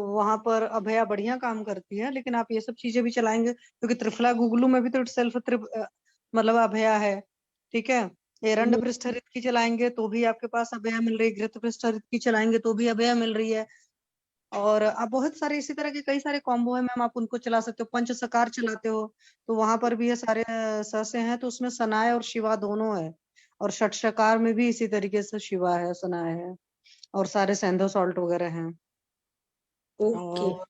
वहां पर अभया बढ़िया काम करती है। लेकिन आप ये सब चीजें भी चलाएंगे क्योंकि त्रिफला गुगलू में भी तो सेल्फ मतलब अभया है, ठीक है। एरंड भ्रष्ट हरित की चलाएंगे तो भी आपके पास अभया मिल रही है, घृत भ्रष्ट हरित की चलाएंगे तो भी अभया मिल रही है। और आप बहुत सारे इसी तरह के कई सारे कॉम्बो है मैम, आप उनको चला सकते हो। पंच सकार चलाते हो तो वहां पर भी ये सारे ससे हैं, तो उसमें सनाय और शिवा दोनों है। और षट शकार में भी इसी तरीके से शिवा है, सनाय है, और सारे सेंधो सॉल्ट वगैरह हैं। और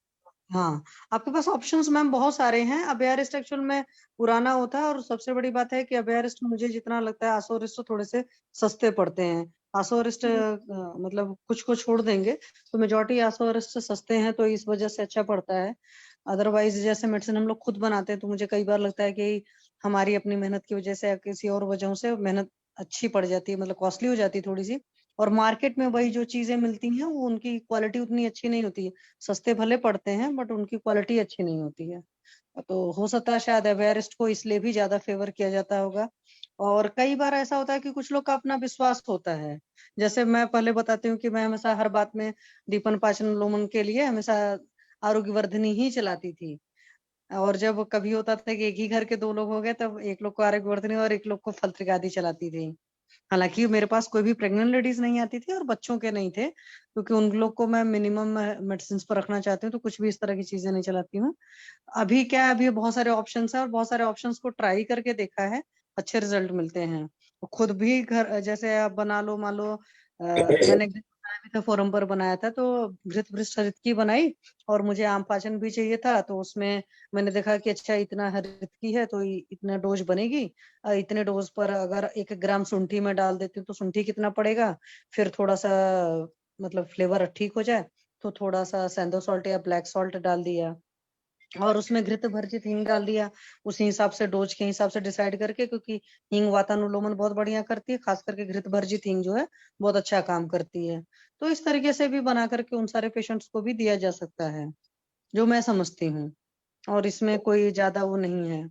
हाँ, आपके पास ऑप्शंस मैम बहुत सारे हैं। अभयारिस्ट एक्चुअल में पुराना होता है, और सबसे बड़ी बात है कि अभयारिस्ट मुझे जितना लगता है आसोरिस्ट थोड़े से सस्ते पड़ते हैं। आसोरिस्ट मतलब कुछ को छोड़ देंगे तो मेजोरिटी आसोरिस्ट सस्ते हैं, तो इस वजह से अच्छा पड़ता है। अदरवाइज जैसे मेडिसिन हम लोग खुद बनाते हैं तो मुझे कई बार लगता है कि हमारी अपनी मेहनत की वजह से या किसी और वजहों से मेहनत अच्छी पड़ जाती है, मतलब कॉस्टली हो जाती है थोड़ी सी, और मार्केट में वही जो चीजें मिलती हैं वो उनकी क्वालिटी उतनी अच्छी नहीं होती है। सस्ते भले पड़ते हैं बट उनकी क्वालिटी अच्छी नहीं होती है। तो हो सकता है शायद अवेयरिस्ट को इसलिए भी ज्यादा फेवर किया जाता होगा। और कई बार ऐसा होता है कि कुछ लोग का अपना विश्वास होता है, जैसे मैं पहले बताती हूँ कि मैं हमेशा हर बात में दीपन पाचन लोमन के लिए हमेशा आरोग्यवर्धिनी ही चलाती थी। और जब कभी होता था कि एक ही घर के 2 लोग हो गए, तब एक लोग को आरोग्य वर्धिनी और एक लोग को फलत्रिक आदि चलाती थी। हालांकि मेरे पास कोई भी प्रेग्नेंट लेडीज नहीं आती थी और बच्चों के नहीं थे, क्योंकि उन लोग को मैं मिनिमम मेडिसिन पर रखना चाहती हूँ, तो कुछ भी इस तरह की चीजें नहीं चलाती हूँ। अभी क्या है, अभी बहुत सारे ऑप्शंस है और बहुत सारे ऑप्शंस को ट्राई करके देखा है, अच्छे रिजल्ट मिलते हैं। खुद भी घर जैसे आप बना लो, मान लो मैंने बनाया भी था, फोरम पर बनाया था, तो घृत भृष्ट हरित की बनाई और मुझे आम पाचन भी चाहिए था, तो उसमें मैंने देखा कि अच्छा इतना हरित की है तो इतना डोज बनेगी, इतने डोज पर अगर 1 ग्राम शुंठी में डाल देती हूँ तो शुंठी कितना पड़ेगा, फिर थोड़ा सा मतलब फ्लेवर ठीक हो जाए तो थोड़ा सा सेंधो सॉल्ट या ब्लैक सॉल्ट डाल दिया और उसमें घृत भर्जित हींग डाल दिया, उसी हिसाब से डोज के हिसाब से डिसाइड करके, क्योंकि हींग वातानुलोमन बहुत बढ़िया करती है, खास करके घृत भर्जित हींग जो है बहुत अच्छा काम करती है। तो इस तरीके से भी बना करके उन सारे पेशेंट्स को भी दिया जा सकता है, जो मैं समझती हूँ, और इसमें कोई ज्यादा वो नहीं है।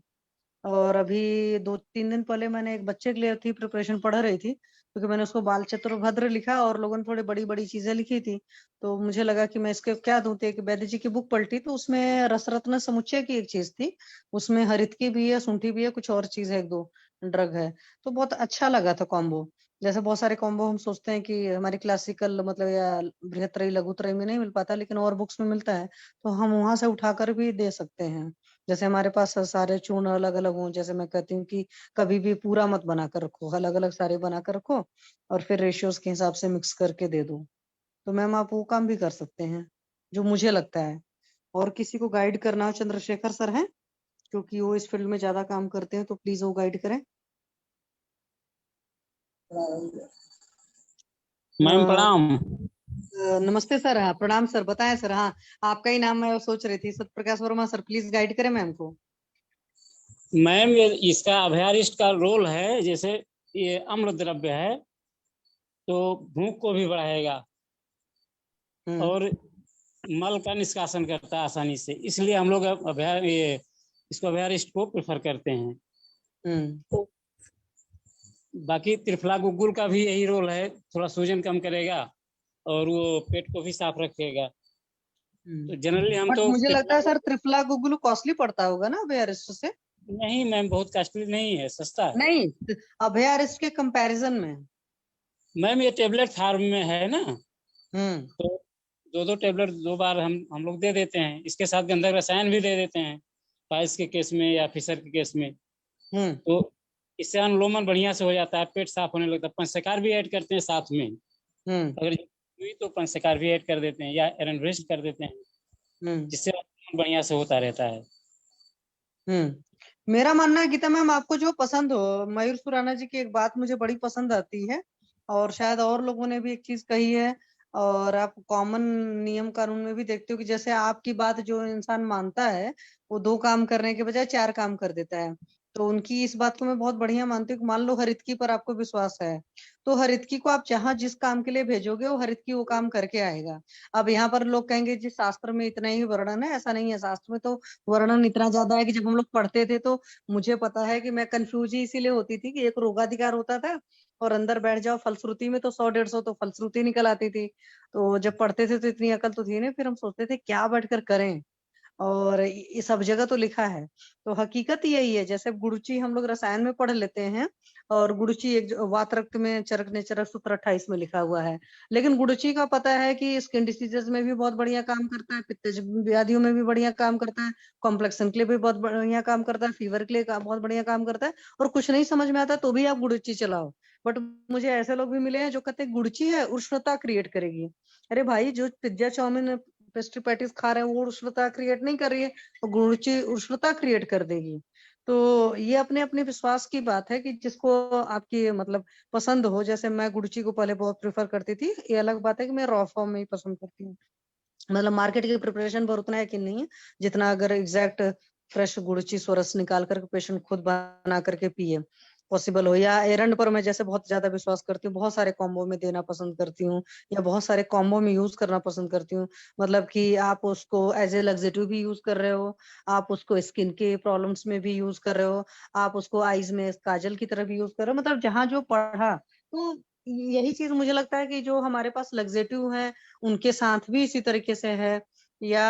और अभी 2-3 दिन पहले मैंने एक बच्चे के लिए थी प्रिपरेशन पढ़ रही थी, क्योंकि मैंने उसको बाल चतुर्भद्र लिखा और लोगों ने थोड़ी बड़ी बड़ी चीजें लिखी थी, तो मुझे लगा कि मैं इसके क्या दूं, तो एक वैद्य जी की बुक पलटी, तो उसमें रसरत्न समुच्चय की एक चीज थी, उसमें हरित की भी है, शुंठी भी है, कुछ और चीज है, 1-2 ड्रग है, तो बहुत अच्छा लगा था कॉम्बो। जैसे बहुत सारे कॉम्बो हम सोचते हैं कि हमारी क्लासिकल मतलब या बृहत्त्रयी लघुत्रयी में नहीं मिल पाता, लेकिन और बुक्स में मिलता है, तो हम वहां से उठाकर भी दे सकते हैं। जैसे हमारे पास सारे चूर्ण अलग अलग हों, जैसे मैं कहती हूँ कि कभी भी पूरा मत बना कर रखो, अलग अलग सारे बना कर रखो और फिर रेशियोज के हिसाब से मिक्स करके दे दो, तो मैम आप वो काम भी कर सकते हैं, जो मुझे लगता है। और किसी को गाइड करना हो, चंद्रशेखर सर हैं, क्योंकि वो इस फील्ड में ज्यादा काम करते हैं, तो प्लीज वो गाइड करें। मैम अ, प्रणाम। नमस्ते सर। हाँ प्रणाम सर, बताएं सर। हाँ आपका ही नाम मैं सोच रही थी, Satyaprakash Verma sir, please guide करें मैम को। मैम ये इसका अभयारिष्ट का रोल है, जैसे ये अम्ल द्रव्य है तो भूख को भी बढ़ाएगा और मल का निष्कासन करता है आसानी से, इसलिए हम लोग इसको अभयारिष्ट को प्रेफर करते हैं। तो बाकी त्रिफला गुग्गुल का भी यही रोल है, थोड़ा सूजन कम करेगा और वो पेट को भी साफ रखेगा। तो जनरली हम बट तो मुझे लगता है सर त्रिफला गुग्गुलू कॉस्टली पड़ता होगा ना अभयारिष्ट से। नहीं मैम, बहुत कॉस्टली नहीं है, सस्ता है। नहीं, अभयारिष्ट के कंपैरिजन में। मैम ये टेबलेट फार्म में है ना, तो 2-2 टेबलेट 2 बार हम लोग दे देते हैं, इसके साथ गंधक रसायन भी दे देते हैं पाइल्स के केस में या फिशर के केस में। तो इससे अनुलोमन बढ़िया से हो जाता है, पेट साफ होने लगता है। पंचशकार भी ऐड करते हैं साथ में, अगर हुई तो पंचशकार भी ऐड कर देते हैं या एरनवृष्ट कर देते हैं, जिससे अनुलोमन बढ़िया से होता रहता है। मेरा मानना है गीता मैम आपको जो पसंद हो, मयूर सुराना जी की एक बात मुझे बड़ी पसंद आती है और शायद और लोगों ने भी एक चीज कही है, और आप कॉमन नियम कानून में भी देखते हो कि जैसे आपकी बात जो इंसान मानता है वो 2 काम करने के बजाय 4 काम कर देता है, तो उनकी इस बात को मैं बहुत बढ़िया मानती हूँ कि मान लो हरितकी पर आपको विश्वास है, तो हरितकी को आप जहाँ जिस काम के लिए भेजोगे वो हरितकी वो काम करके आएगा। अब यहाँ पर लोग कहेंगे जी शास्त्र में इतना ही वर्णन है, ऐसा नहीं है, शास्त्र में तो वर्णन इतना ज्यादा है कि जब हम लोग पढ़ते थे तो मुझे पता है कि मैं कंफ्यूज ही इसीलिए होती थी कि एक रोगाधिकार होता था और अंदर बैठ जाओ फलश्रुति में तो 100-150 तो फलश्रुति निकल आती थी। तो जब पढ़ते थे तो इतनी अकल तो थी नहीं, फिर हम सोचते थे क्या बैठकर करें, और ये सब जगह तो लिखा है। तो हकीकत यही है, जैसे गुरुची हम लोग रसायन में पढ़ लेते हैं और गुरुची एक वात रक्त में चरक ने चरक सूत्र 28 में लिखा हुआ है, लेकिन गुरुची का पता है कि स्किन डिसीजेस में भी बहुत बढ़िया काम करता है, पित्तज व्याधियों में भी बढ़िया काम करता है, कॉम्प्लेक्सन के लिए भी बहुत बढ़िया काम करता है, फीवर के लिए बहुत बढ़िया काम करता है, और कुछ नहीं समझ में आता तो भी आप गुरुची चलाओ। बट मुझे ऐसे लोग भी मिले हैं जो कहते हैं गुड़ची है उष्णता क्रिएट करेगी। अरे भाई जो पिज्जा चाउमीन पेस्ट्री पैटीज खा रहे हैं वो उष्णता क्रिएट नहीं कर रही है, तो गुड़ची उष्णता क्रिएट कर देगी। तो ये अपने अपने विश्वास की बात है कि जिसको आपकी मतलब पसंद हो। जैसे मैं गुड़ची को पहले बहुत प्रेफर करती थी, ये अलग बात है कि मैं रॉ फॉर्म में ही पसंद करती हूँ, मतलब मार्केट की प्रिपरेशन पर उतना यकीन नहीं है जितना अगर एग्जैक्ट फ्रेश गुड़ची स्वरस निकाल कर पेशेंट खुद बना करके पिए पॉसिबल हो। या एरंड पर मैं जैसे बहुत ज्यादा विश्वास करती हूँ, बहुत सारे कॉम्बो में देना पसंद करती हूँ या बहुत सारे कॉम्बो में यूज करना पसंद करती हूँ। मतलब कि आप उसको एज ए लग्जेटिव भी यूज कर रहे हो, आप उसको स्किन के प्रॉब्लम्स में भी यूज कर रहे हो, आप उसको आईज में काजल की तरह भी यूज कर रहे हो, मतलब जहाँ जो पढ़ा। तो यही चीज मुझे लगता है कि जो हमारे पास लग्जेटिव है उनके साथ भी इसी तरीके से है, या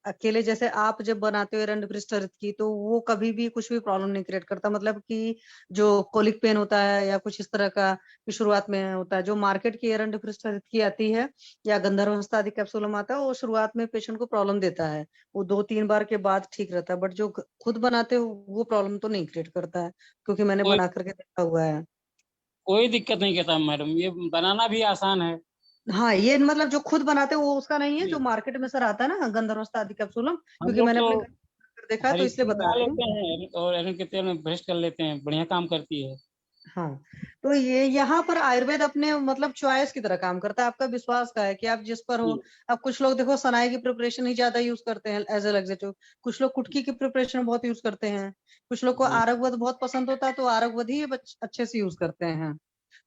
अकेले जैसे आप जब बनाते हो एरंड ब्रिस्टरिथ की, तो वो कभी भी कुछ भी प्रॉब्लम नहीं क्रिएट करता, मतलब कि जो कोलिक पेन होता है या कुछ इस तरह का कि शुरुआत में होता है, जो मार्केट की एरंड ब्रिस्टरिथ की आती है या गंधर्वस्था आदि कैप्सूलम आता है, वो शुरुआत में पेशेंट को प्रॉब्लम देता है, वो 2-3 बार के बाद ठीक रहता है, बट जो खुद बनाते हो वो प्रॉब्लम तो नहीं क्रिएट करता है, क्योंकि मैंने कोई बना करके देखा हुआ है। कोई दिक्कत नहीं करता मैडम, ये बनाना भी आसान है। हाँ, ये मतलब जो खुद बनाते हैं वो उसका नहीं है, जी। जो मार्केट में सर आता है ना गंधर्वस्था आदि कैप्सूलम, हम क्योंकि लोग मैंने अपने तो घर पर देखा है, तो इसलिए हरीश बता बना रही हूँ। लेते हैं और एरंड के तेल में ब्रश कर लेते हैं, बढ़िया काम करती है। हाँ, तो ये यहाँ पर आयुर्वेद अपने मतलब चॉइस की तरह काम करता है, आपका विश्वास का है कि आप जिस पर हो। जी। अब कुछ लोग देखो सनाई की प्रिपरेशन ही ज्यादा यूज करते हैं एज ए लग्जेटिव, कुछ लोग कुटकी की प्रिपरेशन बहुत यूज करते हैं, कुछ लोग को जी। आरगवद बहुत पसंद होता है तो आरगवद ही अच्छे से यूज करते हैं।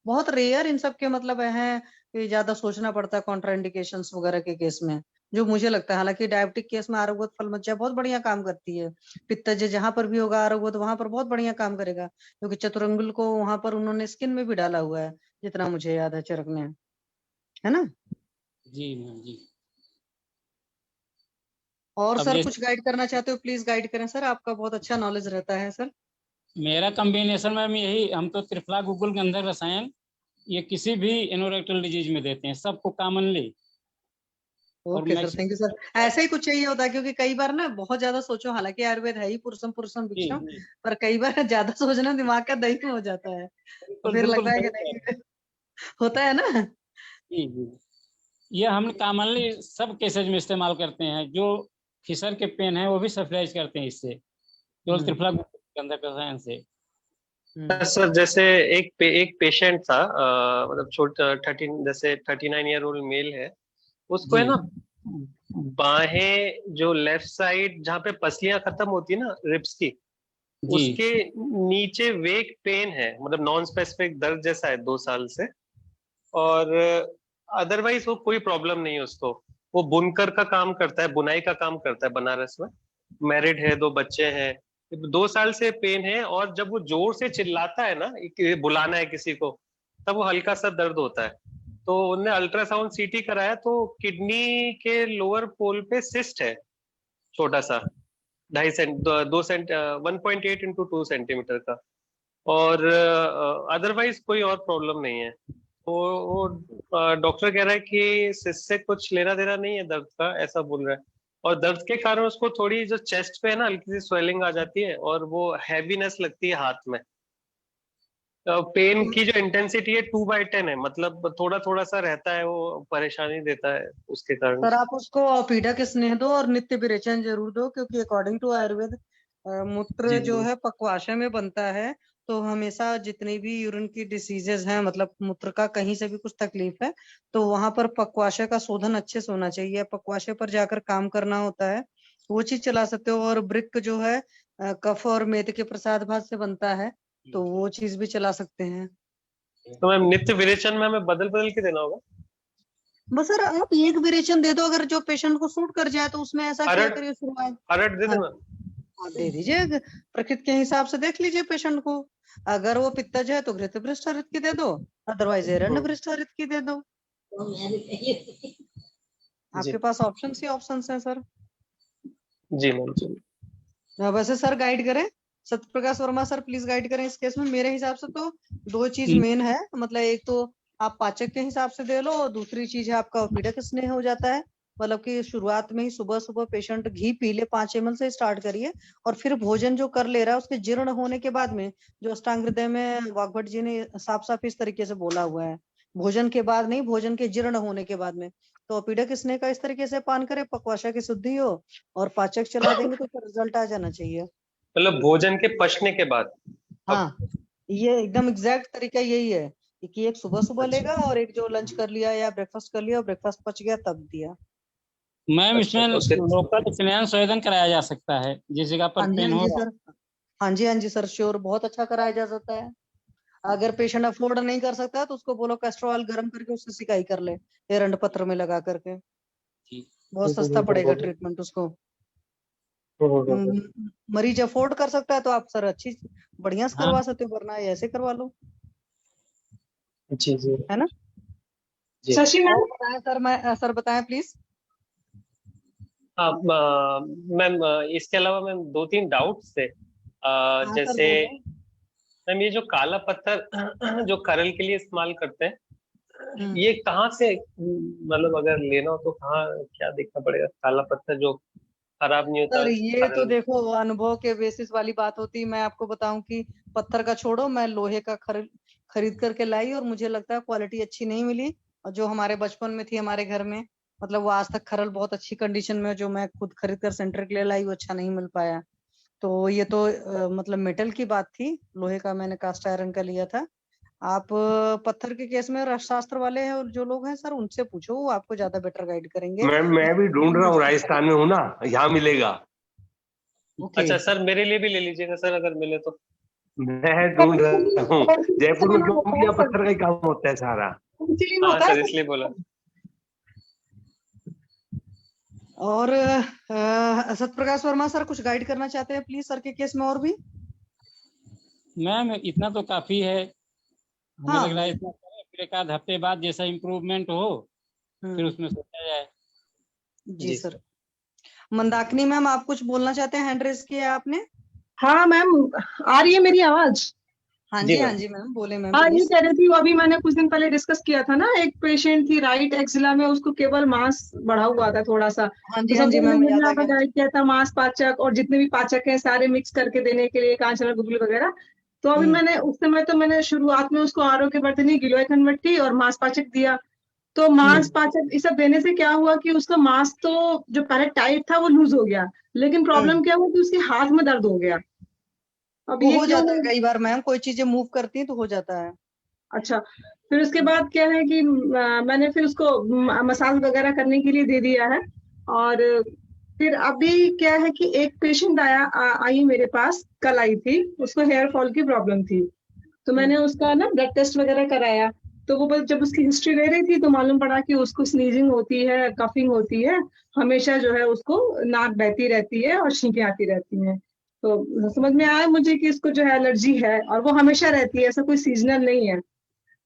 बहुत रेयर इन सब के मतलब है कि ज्यादा सोचना पड़ता है कॉन्ट्राइंडिकेशंस वगैरह के केस में, जो मुझे लगता है। हालांकि डायबिटिक केस में आरोग्य फल मज्जा बहुत बढ़िया काम करती है, पित्तज जहां पर भी होगा आरोग्य वहां पर बहुत बढ़िया काम करेगा, क्योंकि चतुरंगुल को वहां पर उन्होंने स्किन में भी डाला हुआ है, जितना मुझे याद है चरक ने, है ना। जी मैम जी। और अब सर जैसे कुछ गाइड करना चाहते हो प्लीज गाइड करें सर, आपका बहुत अच्छा नॉलेज रहता है सर। मेरा कॉम्बिनेशन मैम यही, हम तो त्रिफला गूगल गंधक रसायन ये किसी भी एनोरेक्टल डिजीज में देते हैं, सबको कॉमनली। और okay sir, thank you sir. Maximum ऐसा ही कुछ चाहिए होता है, क्योंकि कई बार ना बहुत ज्यादा सोचो, हालांकि आयुर्वेद है ही पुरुषम पुरुषम जी भिक्षम, जी पर कई बार ज्यादा सोचना दिमाग का दही हो जाता है, तो बिल्कुल फिर बिल्कुल लगता है सही कि कह रहे नहीं होता है ना। हैं। जी जी। ये हम कॉमनली सब केसेज में इस्तेमाल करते हैं, जो फिशर के पेन है वो भी सफराइज करते हैं इससे, केवल त्रिफला गंधक रसायन से। सर जैसे एक पेशेंट था, मतलब छोटा 13 जैसे 39 ईयर ओल्ड मेल है, उसको है जी ना बाहें जो लेफ्ट साइड जहाँ पे पसलियां खत्म होती है ना रिब्स की, जी उसके नीचे वेक पेन है, मतलब नॉन स्पेसिफिक दर्द जैसा है 2 साल से। और अदरवाइज वो कोई प्रॉब्लम नहीं है उसको। वो बुनकर का काम करता है, बुनाई का काम करता है बनारस में, मैरिड है, 2 बच्चे हैं। 2 साल से पेन है, और जब वो जोर से चिल्लाता है ना कि बुलाना है किसी को, तब वो हल्का सा दर्द होता है। तो उन्होंने अल्ट्रासाउंड सीटी कराया, तो किडनी के लोअर पोल पे सिस्ट है, छोटा सा, 2.5 सेंट 2 सेंट 1.8 x 2 सेंटीमीटर का। और अदरवाइज कोई और प्रॉब्लम नहीं है। वो डॉक्टर कह रहा है कि इससे कुछ लेना देना नहीं है दर्द का, ऐसा बोल रहा है। और दर्द के कारण उसको थोड़ी जो चेस्ट पे है ना हल्की सी स्वेलिंग आ जाती है, और वो हैवीनेस लगती है हाथ में। पेन की जो इंटेंसिटी है 2/10 है, मतलब थोड़ा थोड़ा सा रहता है, वो परेशानी देता है उसके कारण। सर आप उसको पीडा स्नेह दो और नित्य विरेचन जरूर दो, क्योंकि अकॉर्डिंग टू आयुर्वेद मूत्र जी जो जी। है पक्वाशय में बनता है, तो हमेशा जितनी भी यूरिन की डिसीजेज हैं, मतलब मूत्र का कहीं से भी कुछ तकलीफ है, तो वहां पर पक्वाशय का शोधन अच्छे से होना चाहिए, पक्वाशय पर जाकर काम करना होता है, वो चीज चला सकते हो। और वृक्क जो है कफ और मेद के प्रसाद भाग से बनता है, तो वो चीज भी चला सकते हैं। तो मैम नित्य विरेचन में हमें बदल बदल के देना होगा? बस सर आप एक विरेचन दे दो, अगर जो पेशेंट को सूट कर जाए, तो उसमें ऐसा किया अरट करिए शुरुआत। अरट दे हाँ, देना। आप दे दीजिए, प्रकृति के हिसाब से देख लीजिए पेशेंट को, अगर वो पित्तज है तो घृत भ्रष्टारित की दे दो, अदरवाइज एरंड भ्रष्टारित की दे दो। जी आपके पास ऑप्शन ही ऑप्शन है सर। जी मैम जी। वैसे सर गाइड करें, Satya Prakash Verma sir please guide करें इस केस में। मेरे हिसाब से तो 2 चीज मेन है, मतलब एक तो आप पाचक के हिसाब से दे लो, और दूसरी चीज है आपका पीड़क स्नेह हो जाता है, मतलब कि शुरुआत में ही सुबह सुबह पेशेंट घी पी ले, 5 ml से स्टार्ट करिए, और फिर भोजन जो कर ले रहा है उसके जीर्ण होने के बाद में, जो अष्टांग हृदय में वाग्भट जी ने साफ साफ इस तरीके से बोला हुआ है, भोजन के बाद नहीं, भोजन के जीर्ण होने के बाद में, तो पीड़क स्नेह का इस तरीके से पान करे, पक्वाशय की शुद्धि हो और पाचक चला देंगे तो फिर रिजल्ट आ जाना चाहिए। मतलब भोजन के पचने के बाद? हाँ, ये एकदम एग्जैक्ट तरीका यही है कि एक सुबह सुबह अच्छा लेगा, और एक जो लंच कर लिया या ब्रेकफास्ट कर लिया, ब्रेकफास्ट पच गया तब दिया। मैम अच्छा इसमें तो उसके लोकल स्नेहन संवेदन कराया जा सकता है जिस जगह पर हाँ जी, पेन हाँ हो जी रहा सर, हाँ जी, हाँ जी सर, श्योर, बहुत अच्छा कराया जा सकता है। अगर पेशेंट अफोर्ड नहीं कर सकता तो उसको बोलो कैस्ट्रो ऑयल गर्म करके उससे सिकाई कर ले, एरंड पत्र में लगा करके, बहुत सस्ता पड़ेगा ट्रीटमेंट उसको। मरीज अफोर्ड कर सकता है तो आप सर अच्छी बढ़िया से हाँ करवा सकते हो, वरना ऐसे करवा लो, जी जी है ना। जी। शशि मैम, और बताएं सर, मैं सर बताएं प्लीज। हाँ मैम, इसके अलावा मैम 2-3 डाउट्स थे। हाँ सर जैसे बोलो। मैम ये जो काला पत्थर जो करल के लिए इस्तेमाल करते हैं, ये कहाँ से, मतलब अगर लेना हो तो कहाँ, क्या देखना पड़ेगा? काला पत्थर जो खराब नहीं होता सर ये तो करल। देखो अनुभव के बेसिस वाली बात होती है। मैं आपको बताऊं कि पत्थर का छोड़ो, मैं लोहे का खरीद करके लाई और मुझे लगता है क्वालिटी अच्छी नहीं मिली। और जो हमारे बचपन में थी हमारे घर में, मतलब वो आज तक खरल बहुत अच्छी कंडीशन में है, जो मैं खुद खरीद कर सेंटर के लिए लाई वो अच्छा नहीं मिल पाया। तो ये तो मतलब मेटल की बात थी, लोहे का मैंने कास्ट आयरन का लिया था। आप पत्थर के केस में रसशास्त्र वाले हैं और जो लोग हैं सर उनसे पूछो, वो आपको ज्यादा बेटर गाइड करेंगे। मैं भी ढूंढ रहा हूँ, राजस्थान में हूँ ना, यहाँ मिलेगा। अच्छा सर, मेरे लिए भी ले लीजिएगा सर, अगर मिले तो। मैं ढूंढ रहा हूँ जयपुर में, क्योंकि यहाँ पत्थर का ही काम होता है सारा। हाँ सर, इसलिए बोला। और सत्यप्रकाश वर्मा सर कुछ गाइड करना चाहते हैं प्लीज सर के केस में और भी? मैम इतना तो काफी है, हमें हाँ। लग रहा है इतना करें, फिर एक आध हफ्ते बाद जैसा इम्प्रूवमेंट हो फिर उसमें सोचा जाए। जी सर। मंदाकिनी मैम आप कुछ बोलना चाहते हैं? हैंड रेज किया आपने। हाँ मैम, आ रही है मेरी आवाज? हाँ जी जी, हाँ मैम। जी मैम बोले मैम हाँ, ये प्लीज। कह रही थी, वो अभी मैंने कुछ दिन पहले डिस्कस किया था ना, एक पेशेंट थी राइट एक्सिला में, उसको केवल मांस बढ़ा हुआ था थोड़ा सा। हाँ तो जी, हाँ जी सबने मैम मुझे याद आ यहाँ पर गया। गाइड किया था मांस पाचक और जितने भी पाचक हैं सारे मिक्स करके देने के लिए, कांचना गुगली वगैरह। तो अभी मैंने उस समय तो मैंने शुरुआत में उसको आरोग्य वर्धिनी गिलोय कन्वर्टी और मांस पाचक दिया। तो मांस पाचक ये सब देने से क्या हुआ कि उसका मांस तो जो पहले टाइट था वो लूज हो गया, लेकिन प्रॉब्लम क्या हुआ कि उसके हाथ में दर्द हो गया। अब वो ये हो क्यों जाता है है? कई बार मैम, कोई चीजें मूव करती हैं तो हो जाता है। अच्छा, फिर उसके बाद क्या है कि मैंने फिर उसको मसाज वगैरह करने के लिए दे दिया है। और फिर अभी क्या है कि एक पेशेंट आई मेरे पास, कल आई थी, उसको हेयर फॉल की प्रॉब्लम थी। तो मैंने उसका ना ब्लड टेस्ट वगैरह कराया। तो वो जब उसकी हिस्ट्री ले रही थी तो मालूम पड़ा कि उसको स्नीजिंग होती है, कफिंग होती है, हमेशा जो है उसको नाक बहती रहती है और छींकें आती रहती हैं। तो समझ में आया मुझे कि इसको जो है एलर्जी है, और वो हमेशा रहती है, ऐसा कोई सीजनल नहीं है।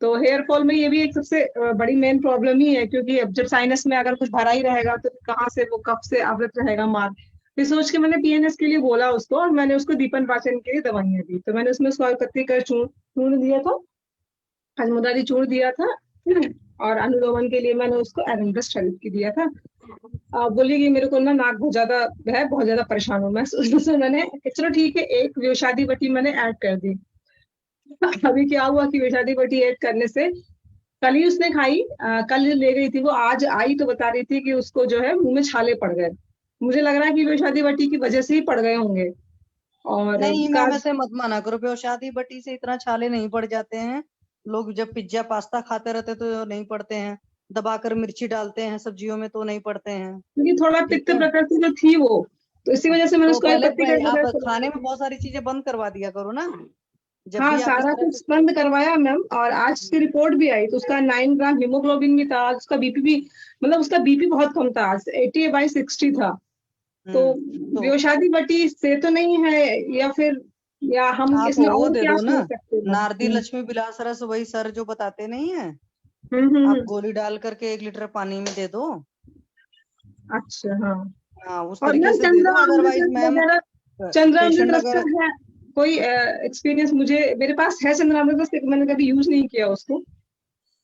तो हेयर फॉल में ये भी एक सबसे बड़ी मेन प्रॉब्लम ही है, क्योंकि अब जब साइनस में अगर कुछ भरा ही रहेगा तो कहाँ से वो कफ से आवृत रहेगा मार्ग। फिर सोच के मैंने पीएनएस के लिए बोला उसको, और मैंने उसको दीपन पाचन के लिए दवाइयां दी। तो मैंने उसमें स्वालपत्ती का चूर्ण दिया था, हजमोदारी चूर्ण दिया था, और अनुलोमन के लिए मैंने उसको एरेंडस खरीद के दिया था। बोली कि मेरे को ना नाक बहुत ज्यादा है, बहुत ज्यादा परेशान हूँ मैं। उसमें मैंने चलो ठीक है, एक व्योशादी बटी मैंने ऐड कर दी। अभी क्या हुआ कि विषादी बटी ऐड करने से कल ही उसने खाई, कल ले गई थी वो, आज आई तो बता रही थी कि उसको जो है मुंह में छाले पड़ गए। मुझे लग रहा है कि विषादी बटी की वजह से ही पड़ गए होंगे। और नहीं मैम ऐसे मत माना करो, शादी बटी से इतना छाले नहीं पड़ जाते हैं। लोग जब पिज्जा पास्ता खाते रहते तो नहीं पड़ते हैं, दबाकर मिर्ची डालते हैं सब्जियों में तो नहीं पड़ते हैं। क्योंकि थोड़ा ठीक पित्त है, प्रकृति जो थी वो, तो इसी वजह से मैंने तो उसको पहले पत्ती का आप वगैरह खाने में बहुत सारी चीजें बंद करवा दिया करो ना, जब हाँ, भी आप इस सारा तरह कुछ से। बंद करवाया मैम। और आज की रिपोर्ट भी आई तो उसका 9 ग्राम हीमोग्लोबिन भी था। आज उसका बीपी भी, मतलब उसका बीपी बहुत कम था, आज 80/60 था। तो व्योशादी बटी से तो नहीं है, या फिर या हम आप इसमें वो और दे क्या दो ना, सोच सकते हैं? नारदी लक्ष्मी बिलास रस, वही सर जो बताते नहीं है, आप गोली डाल करके 1 लीटर पानी में दे दो। अच्छा, हाँ। हाँ उस और तरीके मैम से दे दो, चंद्रामृत अदरवाइज मैम वगैरह, चंद्रामृत पेशेंट रस का अगर है कोई एक्सपीरियंस? मुझे मेरे पास है चंद्रामृत रस, लेकिन मैंने कभी यूज नहीं किया उसको।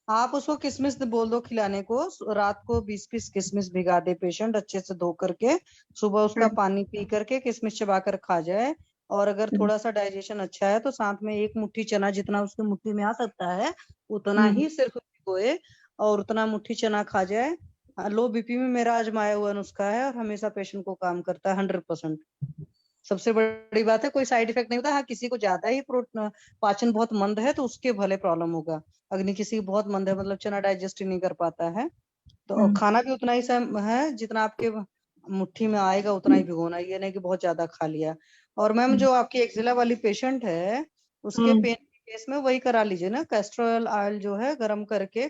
आप उसको किशमिश बोल दो खिलाने को, रात को 20 पीस किशमिश भिगा दे पेशेंट अच्छे से धो करके, सुबह उसका पानी पी करके किशमिश चबा कर खा जाए। और अगर थोड़ा सा डाइजेशन अच्छा है तो साथ में 1 मुट्ठी चना, जितना उसकी मुट्ठी में आ सकता है उतना ही सिर्फ भिगोए और उतना मुट्ठी चना खा जाए। लो बीपी में मेरा आजमाया हुआ नुस्खा है और हमेशा पेशेंट को काम करता है 100%। सबसे बड़ी बात है कोई साइड इफेक्ट नहीं होता। हाँ किसी को ज्यादा ही पाचन बहुत मंद है तो उसके भले प्रॉब्लम होगा, अग्नि किसी की बहुत मंद है, मतलब चना डाइजेस्ट ही नहीं कर पाता है, तो खाना भी उतना ही है जितना आपके मुट्ठी में आएगा उतना ही भिगोना, ये नहीं कि बहुत ज्यादा खा लिया। और मैम जो आपकी एक्जिला वाली पेशेंट है उसके पेन के केस में वही करा लीजिए ना, कैस्ट्रोल ऑयल जो है गर्म करके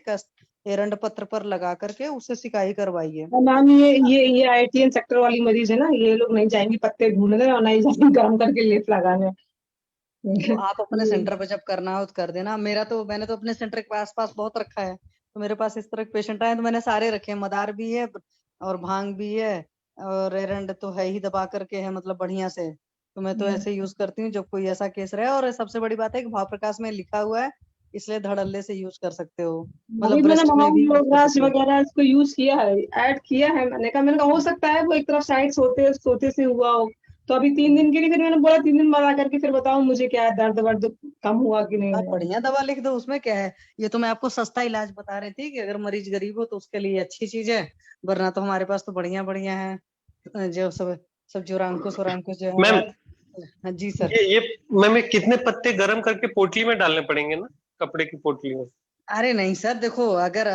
एरंड पत्र पर लगा करके उससे सिकाई करवाइए। मैम ये IITN सेक्टर वाली मरीज है ना, ये लोग नहीं जाएंगी पत्ते ढूंढने और नहीं जाएंगी गर्म करके लेप लगाने। तो आप अपने सेंटर पे जब करना हो तो कर देना। मैंने तो अपने सेंटर के आसपास बहुत रखा है, तो मेरे पास इस तरह के पेशेंट आए तो मैंने सारे रखे हैं, मदार भी है और भांग भी है और एरंड तो है ही दबा करके है, मतलब बढ़िया से। तो मैं तो ऐसे यूज करती हूँ जब कोई ऐसा केस रहे। और सबसे बड़ी बात है कि भाव प्रकाश में लिखा हुआ है, इसलिए धड़ल्ले से यूज कर सकते हो, अभी मतलब मैंने ब्रेस्ट में भी यूज कर महामूलराज सकते हो। वगैरह इसको यूज किया है, ऐड किया है मैंने कहा हो सकता है वो एक तरफ साइड सोते सोते से हुआ हो। तो अभी 3 दिन के लिए फिर मैंने बोला 3 दिन बाद आकर के फिर बताओ मुझे क्या है, दर्द वर्द कम हुआ कि नहीं आप हुआ। बढ़िया दवा लिख दो, उसमें क्या है। ये तो मैं आपको सस्ता इलाज बता रही थी कि अगर मरीज गरीब हो तो उसके लिए अच्छी चीज है, वरना तो हमारे पास तो बढ़िया बढ़िया है जो सब सब जो अंकुश और अंकुश जो है मैम रात। हाँ जी सर। ये मैम कितने पत्ते गर्म करके पोटली में डालने पड़ेंगे ना, कपड़े की पोटली में? अरे नहीं सर, देखो अगर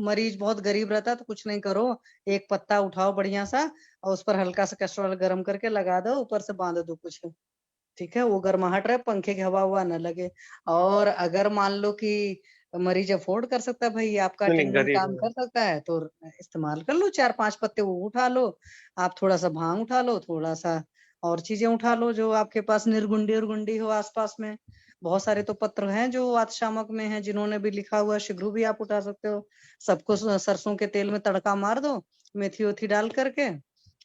मरीज बहुत गरीब रहता है तो कुछ नहीं करो, एक पत्ता उठाओ बढ़िया सा और उस पर हल्का सा कैस्टर ऑयल गर्म करके लगा दो, ऊपर से बांध दो कुछ। ठीक है, वो गर्माहट रहे, पंखे की हवा हुआ न लगे। और अगर मान लो कि मरीज अफोर्ड कर सकता है, भाई आपका नहीं अटेंडेंट गरीब काम कर सकता है, तो इस्तेमाल कर लो, 4-5 पत्ते वो उठा लो। आप थोड़ा सा भांग उठा लो, थोड़ा सा और चीजें उठा लो जो आपके पास निर्गुंडी और गुंडी हो आसपास में। बहुत सारे तो पत्र हैं जो वातशामक में हैं, जिन्होंने भी लिखा हुआ, शिग्रू भी आप उठा सकते हो। सबको सरसों के तेल में तड़का मार दो, मेथी वेथी डाल करके,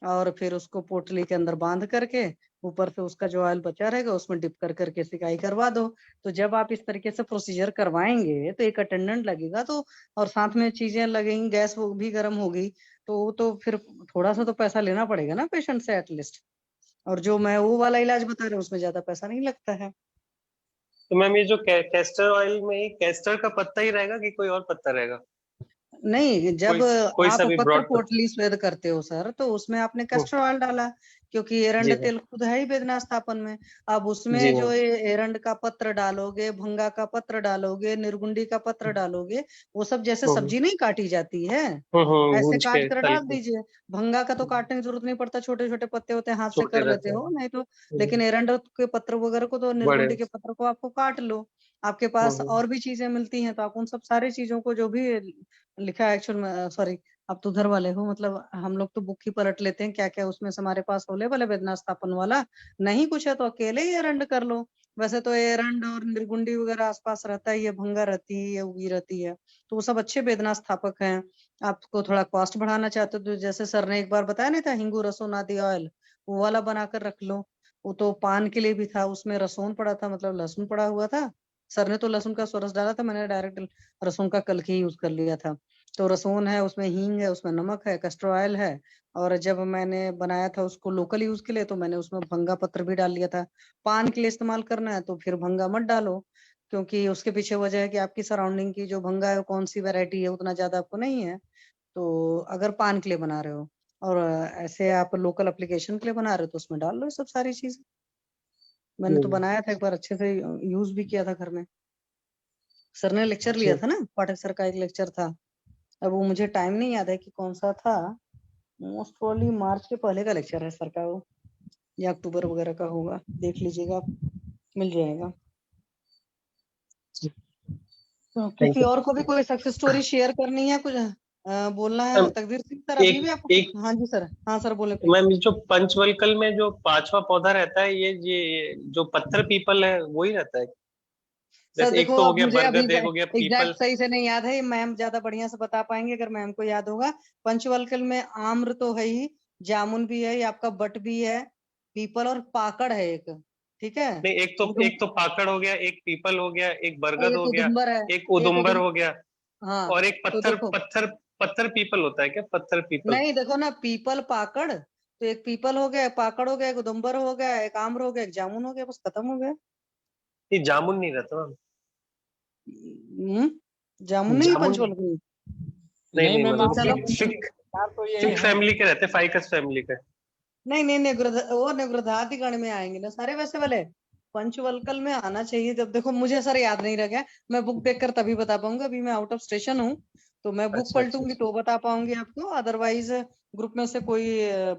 और फिर उसको पोटली के अंदर बांध करके ऊपर से उसका जो ऑयल बचा रहेगा उसमें डिप कर करके सिकाई करवा दो। तो जब आप इस तरीके से प्रोसीजर करवाएंगे तो एक अटेंडेंट लगेगा, तो और साथ में चीजें लगेंगी, गैस वो भी गर्म होगी, तो फिर थोड़ा सा तो पैसा लेना पड़ेगा ना पेशेंट से एटलीस्ट। और जो मैं वो वाला इलाज बता रहा हूँ उसमें ज्यादा पैसा नहीं लगता है। तो मैम ये जो कैस्टर ऑयल में ही कैस्टर का पत्ता ही रहेगा कि कोई और पत्ता रहेगा? नहीं, जब कोई आप सा भी पत्र ब्रॉड पत्ता? पोटली स्वेद करते हो सर, तो उसमें आपने हम्म, कैस्टर ऑयल डाला, क्योंकि एरंड जी मैम। तेल खुद है ही वेदना स्थापन में। अब जी उसमें जो मैम। एरंड का पत्र डालोगे, भंगा का पत्र डालोगे, निर्गुंडी का पत्र डालोगे, वो सब जैसे हम्म सब्जी नहीं काटी जाती है, ऐसे भूंज काट के कर तल डाल के दीजिए। भंगा का तो काटने की जरूरत नहीं पड़ता, छोटे छोटे पत्ते होते हैं, हाथ से छोटे कर लेते रहते हैं। हो नहीं तो। लेकिन एरंड के पत्र वगैरह को, तो बड़े। निर्गुंडी के पत्र को आपको काट लो। आपके पास हम्म और भी चीजें मिलती हैं, तो आप उन सब सारी चीजों को जो भी लिखा है, एक्चुअल में सॉरी, आप तो उधर वाले हो, मतलब हम लोग तो बुक ही पलट लेते हैं क्या क्या उसमें से हमारे पास अवेलेबल है वेदना स्थापन वाला। नहीं कुछ है तो अकेले ही एरंड कर लो। वैसे तो एरंड और निर्गुंडी वगैरह आसपास रहता ही है, भंगा रहती है, उगी रहती है, तो वो सब अच्छे वेदना स्थापक हैं। आपको थोड़ा कॉस्ट बढ़ाना चाहते हो तो जैसे सर ने एक बार बताया नहीं था, हिंगू रसोन आदि ऑयल, वो वाला बनाकर रख लो। वो तो पान के लिए भी था, उसमें रसोन पड़ा था, मतलब लहसुन पड़ा हुआ था। सर ने तो लहसुन का सोरस डाला था, मैंने डायरेक्ट रसोन का कल के यूज कर लिया था। तो रसोन है, उसमें हींग है, उसमें नमक है, कैस्टर ऑयल है। और जब मैंने बनाया था उसको लोकल यूज के लिए, तो मैंने उसमें भंगा पत्र भी डाल लिया था। पान के लिए इस्तेमाल करना है तो फिर भंगा मत डालो, क्योंकि उसके पीछे वजह है कि आपकी सराउंडिंग की जो भंगा है वो कौन सी वैरायटी है, उतना ज्यादा आपको नहीं है। तो अगर पान के लिए बना रहे हो और ऐसे आप लोकल एप्लीकेशन के लिए बना रहे हो तो उसमें डाल लो ये सब सारी चीज। मैंने तो बनाया था एक बार, अच्छे से यूज भी किया था घर में। सर ने लेक्चर लिया था ना, पाठक सर का एक लेक्चर था। अब वो मुझे टाइम नहीं याद है कि कौन सा था, मोस्ट प्रोबेबली मार्च के पहले का लेक्चर है सर का वो, या अक्टूबर वगैरह का होगा, देख लीजिएगा आप, मिल जाएगा। तो थैंक किसी यू। और को भी कोई सक्सेस स्टोरी शेयर करनी है, कुछ बोलना है, तकदीर सिंह सर अभी भी एक आपको? एक हाँ जी सर, हाँ सर बोले प्लीज। मैम, जो पंचवलकल में जो 5वां पौधा रहता है, ये जो पत्थर पीपल है वही रहता है? सर जैसे एक देखो, तो हो अब गया मुझे अभी बरगद, एक हो गया पीपल। एग्जैक्ट सही से नहीं याद है, मैम ज्यादा बढ़िया से बता पाएंगे अगर मैम को याद होगा। पंचवलकल में आम्र तो है ही, जामुन भी है, ये आपका बट भी है, पीपल और पाकड़ है एक। ठीक है, नहीं, एक तो पाकड़ हो गया, एक पीपल हो गया, एक बरगद एक हो गया, उदुम्बर है, एक एक उदुम्बर उदुम हो गया, हाँ। और एक तो पत्थर देखो, पत्थर पत्थर पीपल होता है क्या? पत्थर पीपल। नहीं देखो ना, पीपल पाकड़, तो एक पीपल हो गया, एक पाकड़ हो गया, एक उदुम्बर हो गया, एक आम्र हो गया, एक जामुन हो गया, बस खत्म हो गया। ये जामुन नहीं रहता मैम? जामुन नहीं है जामुन पंचवल में? नहीं नहीं नहीं, मैम, तो मतलब चलो, फिक विचार तो यही फिक है। फैमिली के रहते, फाइकस फैमिली के। नहीं नहीं, वो निगृधाति गण में आएंगे ना सारे वैसे वाले। पंचवलकल में आना चाहिए। जब देखो, मुझे सर याद नहीं रह गया, मैं बुक देख कर तभी बता पाऊंगा, अभी मैं आउट ऑफ स्टेशन हूँ, तो मैं बुक अच्छा अच्छा पलटूंगी तो बता पाऊंगी आपको, अदरवाइज ग्रुप में से कोई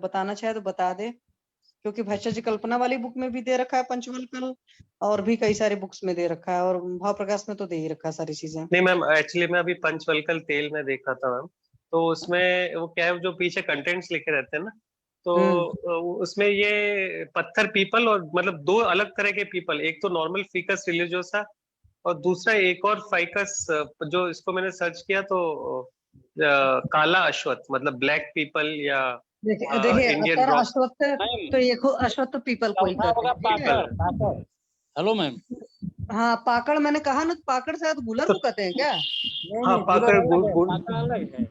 बताना चाहे तो बता दे। क्योंकि भाषा जी कल्पना वाली बुक में भी दे रखा है पंचवलकल, और भी कई सारी बुक्स में दे रखा है, और भाव प्रकाश में तो दे ही रखा है सारी चीजें। नहीं मैम, एक्चुअली मैं अभी पंचवलकल तेल में देखा था मैम। तो उसमें वो क्या है, जो पीछे कंटेंट्स लिखे रहते हैं ना, तो हम्म उसमें ये पत्थर पीपल, और मतलब दो अलग तरह के पीपल, एक तो नॉर्मल फिकस रिलीजियोसा, और दूसरा एक और फाइकस, जो इसको मैंने सर्च किया तो काला अश्वत्थ, मतलब ब्लैक पीपल, या देखिए इंडियन सर, रॉक। अश्वत्थ तो ये अश्वत्थ पीपल को ही कहते हैं, ठीक है। पाकड़। Hello ma'am. हाँ पाकड़ मैंने कहा ना, पाकड़ शायद गुलर को कहते हैं क्या? हाँ पाकड़ पाकड़ अलग है।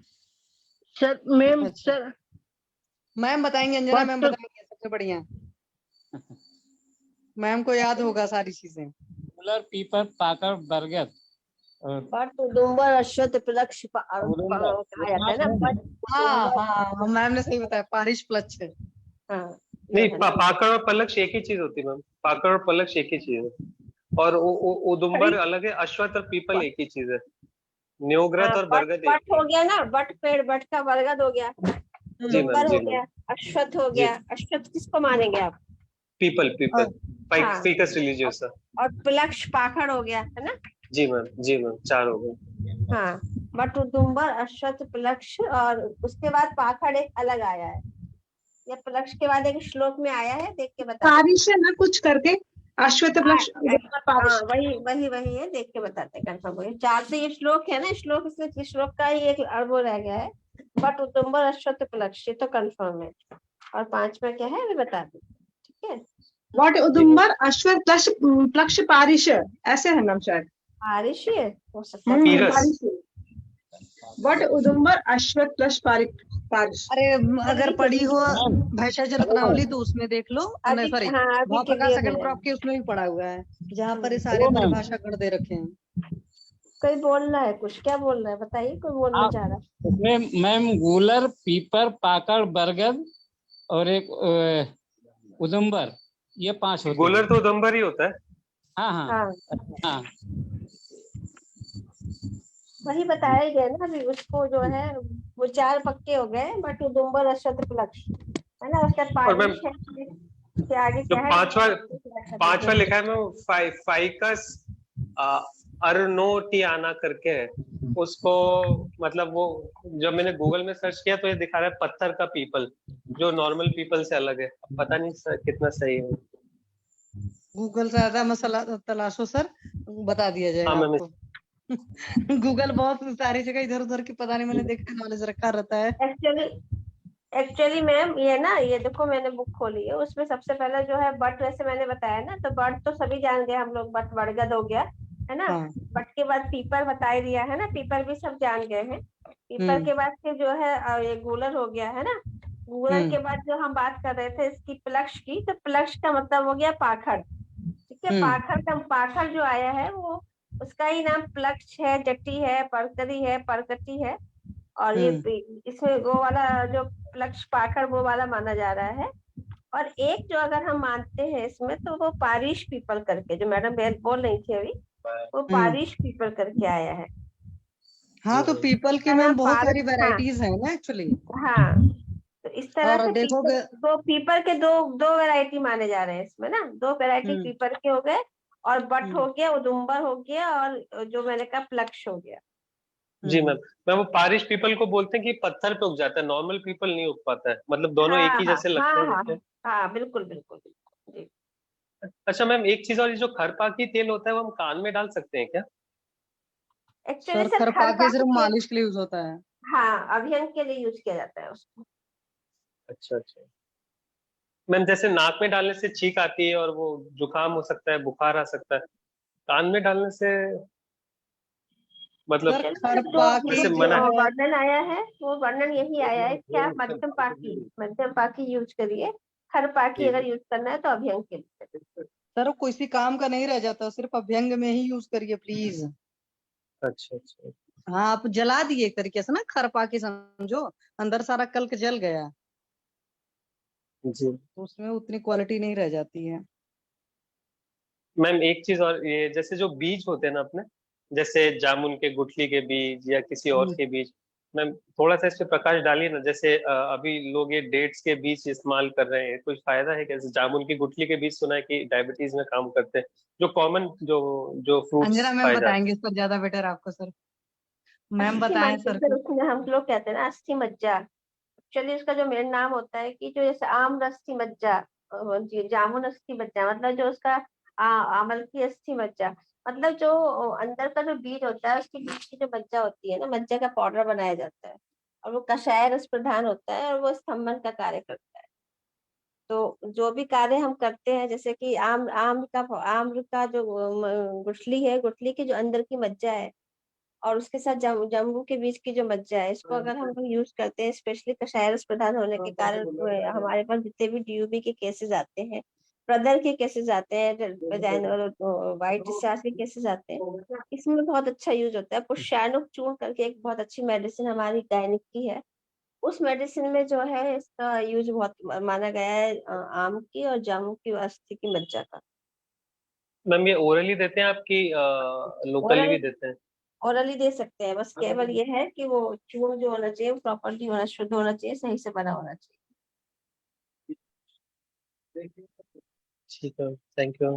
सर मैम, अच्छा। सर मैम बताएंगे, अंजना मैम बट बताएंगे, सबसे बढ़िया। मैम को याद होगा सारी चीजें। गुलर, पीपल, पाकड़, बरगद और बट उदुम्बर अश्वत्थ प्लक्ष कहा जाता है ना, बट हाँ उदुम्बर। हाँ, मैम ने सही बताया, पारिश प्लक्ष है। हाँ नहीं, पाकड़ और पलक्ष एक ही चीज होती है मैम। पाकड़ और पलक्ष एक ही चीज है, और उदुम्बर अलग है, अश्वत्थ और पीपल एक ही चीज है। न्योग्रत और बट बरगद बट एक हो गया ना, बट पेड़, बट का बरगद हो गया, जी मैम, उदुम्बर जी हो मैम, गया, अश्वत्थ हो जी। गया। अश्वत्थ किसको मानेंगे आप? पीपल, पीपल, हाँ। Ficus religiosa. और प्लक्ष पाखड़ हो गया है ना। जी मैम, जी मैम, 4 हो गए। हाँ, बट उदुम्बर अश्वत्थ प्लक्ष, और उसके बाद पाखड़ एक अलग आया है, या प्लक्ष के बाद एक श्लोक में आया है, देख के बता। पारिश है ना कुछ करके, अश्वत्थ प्लक्ष उदुम्बर पारिश। हाँ वही है, देख के बताते हैं, कंफर्म हो। 4 तो ये श्लोक है ना, श्लोक, इसलिए श्लोक का ही एक वो रह गया है। बट उदुम्बर अश्वत्थ प्लक्ष ये तो कंफर्म है, और 5वां क्या है अभी बता दो, ठीक है। बट उदुम्बर अश्वत्थ प्लक्ष पारिश, ऐसे है मैम शायद। बारिश ही है, हो सकता है। पीरस। बट उदुम्बर अश्वत्थ प्लक्ष पारिश। अरे अगर पढ़ी हो भैषज रत्नावली तो उसमें देख लो, अभी सॉरी हाँ, अभी भाव प्रकाश clear हो सेकंड जाएगा। क्रॉप के उसमें भी पढ़ा हुआ है, जहाँ पर ये सारे परिभाषा गण दे रखे हैं। कोई बोल रहा है कुछ, क्या बोल रहा है बताइए, कोई बोलना चाह रहा है। उसमें मैम गुलर, पीपर, पाकड़, बरगद और एक उदुम्बर, ये 5 होते गोलर हैं। तो उदुम्बर ही होता है। हाँ हाँ हाँ। वही बताया ही गया ना अभी, उसको जो है वो 4 पक्के हो गए, बट उदुम्बर अश्वत्थ प्लक्ष है ना, उसका और मैम पारिश है कि आगे जो क्या है। पांचवा लिखा है मैम, फाइकस अर्नोटियाना करके है, उसको मतलब वो जब मैंने गूगल में सर्च किया तो ये दिखा रहा है पत्थर का पीपल, जो नॉर्मल पीपल से अलग है। पता नहीं कितना सही है। गूगल से ज्यादा मसला तलाशो सर, बता दिया जाएगा हाँ मैम। आपको। गूगल बहुत सारी जगह इधर उधर की पता नहीं, मैंने देखा, नॉलेज रखा रहता है। एक्चुअली मैम ये ना, ये देखो मैंने बुक खोली है, उसमें सबसे पहले जो है बट, वैसे मैंने बताया ना, तो बट तो सभी जान गए हम लोग, बट बरगद हो गया है ना। हाँ। बट के बाद पीपर बता ही दिया है ना, पीपर भी सब जान गए हैं। पीपर के बाद फिर जो है ये गूलर हो गया है ना। गूलर के बाद जो हम बात कर रहे थे इसकी प्लक्ष की, तो प्लक्ष का मतलब हो गया पाखड़, ठीक है। पाखड़ जो आया है वो, उसका ही नाम प्लक्ष है, जट्टी है, परकरी है, परकटी है। और ये इसमें वो वाला जो प्लक्ष पाखड़ वो वाला माना जा रहा है। और एक जो अगर हम मानते हैं इसमें, तो वो पारिश पीपल करके, जो मैडम बोल रही थी अभी, वो पारिश पीपल करके आया है। हाँ, तो पीपल की मैम बहुत सारी वैरायटीज है ना एक्चुअली। हाँ, तो इस तरह और से देखोगे पीपल के दो वैरायटी माने जा रहे हैं इसमें ना, 2 वैरायटी पीपल के हो गए, और बट हो गया, उदुम्बर हो गया, और जो मैंने कहा प्लक्ष हो गया। जी मैम, वो पारिश पीपल को बोलते हैं कि पत्थर पे उग जाता है, नॉर्मल पीपल नहीं उग पाता है, मतलब दोनों एक ही जैसे लगते हैं। हाँ बिल्कुल बिल्कुल जी। अच्छा मैम, एक चीज और, ये जो खरपाकी तेल होता है वो हम कान में डाल सकते हैं क्या? एक्चुअली सर खरपाकी सिर्फ मालिश के लिए यूज होता है। हाँ, अभियंग के लिए यूज किया जाता है उसको। अच्छा अच्छा मैम, जैसे नाक में डालने से छींक आती है और वो जुकाम हो सकता है, बुखार आ सकता है, कान में डालने से मतलब जो मना है? वर्णन आया है वो वर्णन यही आया है कि आप मध्यम पाकी यूज करिए, खरपाकी अगर यूज करना है तो अभियंग के लिए। सर वो किसी काम का नहीं रह जाता, सिर्फ अभ्यंग में ही यूज करिए प्लीज। अच्छा अच्छा। हाँ, आप जला दिए एक तरीके से ना, खरपाकी समझो, अंदर सारा कल्क जल गया जी, तो उसमें उतनी क्वालिटी नहीं रह जाती है। मैम एक चीज और, ये जैसे जो बीज होते हैं ना अपने, जैसे जामुन के गुठली के बीज या किसी और के बीज, मैम थोड़ा सा इस पे प्रकाश डालिए ना। जैसे अभी लोग ये डेट्स के बीज इस्तेमाल कर रहे हैं, कुछ फायदा है? कैसे जामुन की गुठली के बीज सुना है कि डायबिटीज में काम करते हैं, जो कॉमन जो फ्रूट्स अंजना मैम पाए जाते बताएंगे इस पर ज्यादा बेटर आपको सर, मैम बताएं सर। उसमें हम लोग कहते हैं ना अस्थि मज्जा, एक्चुअली इसका जो मेन नाम होता है कि जो जैसे आम अस्थि मज्जा, जामुन अस्थि मज्जा, मतलब जो उसका आमल की अस्थि मज्जा, मतलब जो अंदर का जो बीज होता है उसके बीज की जो मज्जा होती है ना, मज्जा का पाउडर बनाया जाता है। और वो कषाय रस प्रधान होता है और वो स्तंभन का कार्य करता है। तो जो भी कार्य हम करते हैं, जैसे कि आम्र का जो गुठली है, गुठली की जो अंदर की मज्जा है और उसके साथ जम्बू के बीच की जो मज्जा है, इसको अगर हम लोग यूज करते हैं, स्पेशली कषाय रस प्रधान होने के कारण हमारे पास जितने भी DUB के केसेस आते हैं, प्रदर के केसेस आते हैं, व्हाइट डिस्चार्ज के केसेस आते हैं, इसमें बहुत अच्छा यूज होता है। पुष्यानुक चूर्ण करके एक बहुत अच्छी मेडिसिन हमारी गायनिक की है, उस मेडिसिन में जो है इसका यूज बहुत माना गया है, आम की और जामुन की अस्थि की मज्जा का। मैम ये ओरली देते हैं आपकी लोकली भी देते हैं? ओरली दे सकते हैं, बस केवल ये है कि वो चूर्ण जो होना चाहिए प्रॉपर्ली होना, शुद्ध होना चाहिए, सही से बना होना चाहिए। ठीक है, थैंक यू।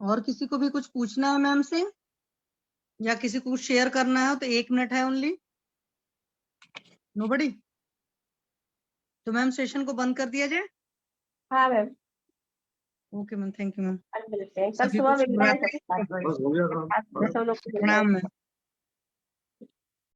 और किसी को भी कुछ पूछना है मैम से, या किसी को कुछ शेयर करना है तो 1 मिनट है ओनली। नोबडी? तो मैम सेशन को बंद कर दिया जाए? हाँ ma'am. Okay ma'am, thank you ma'am. कल सभी को सुबह शुभ रात्रि। सब लोग प्रणाम मैम।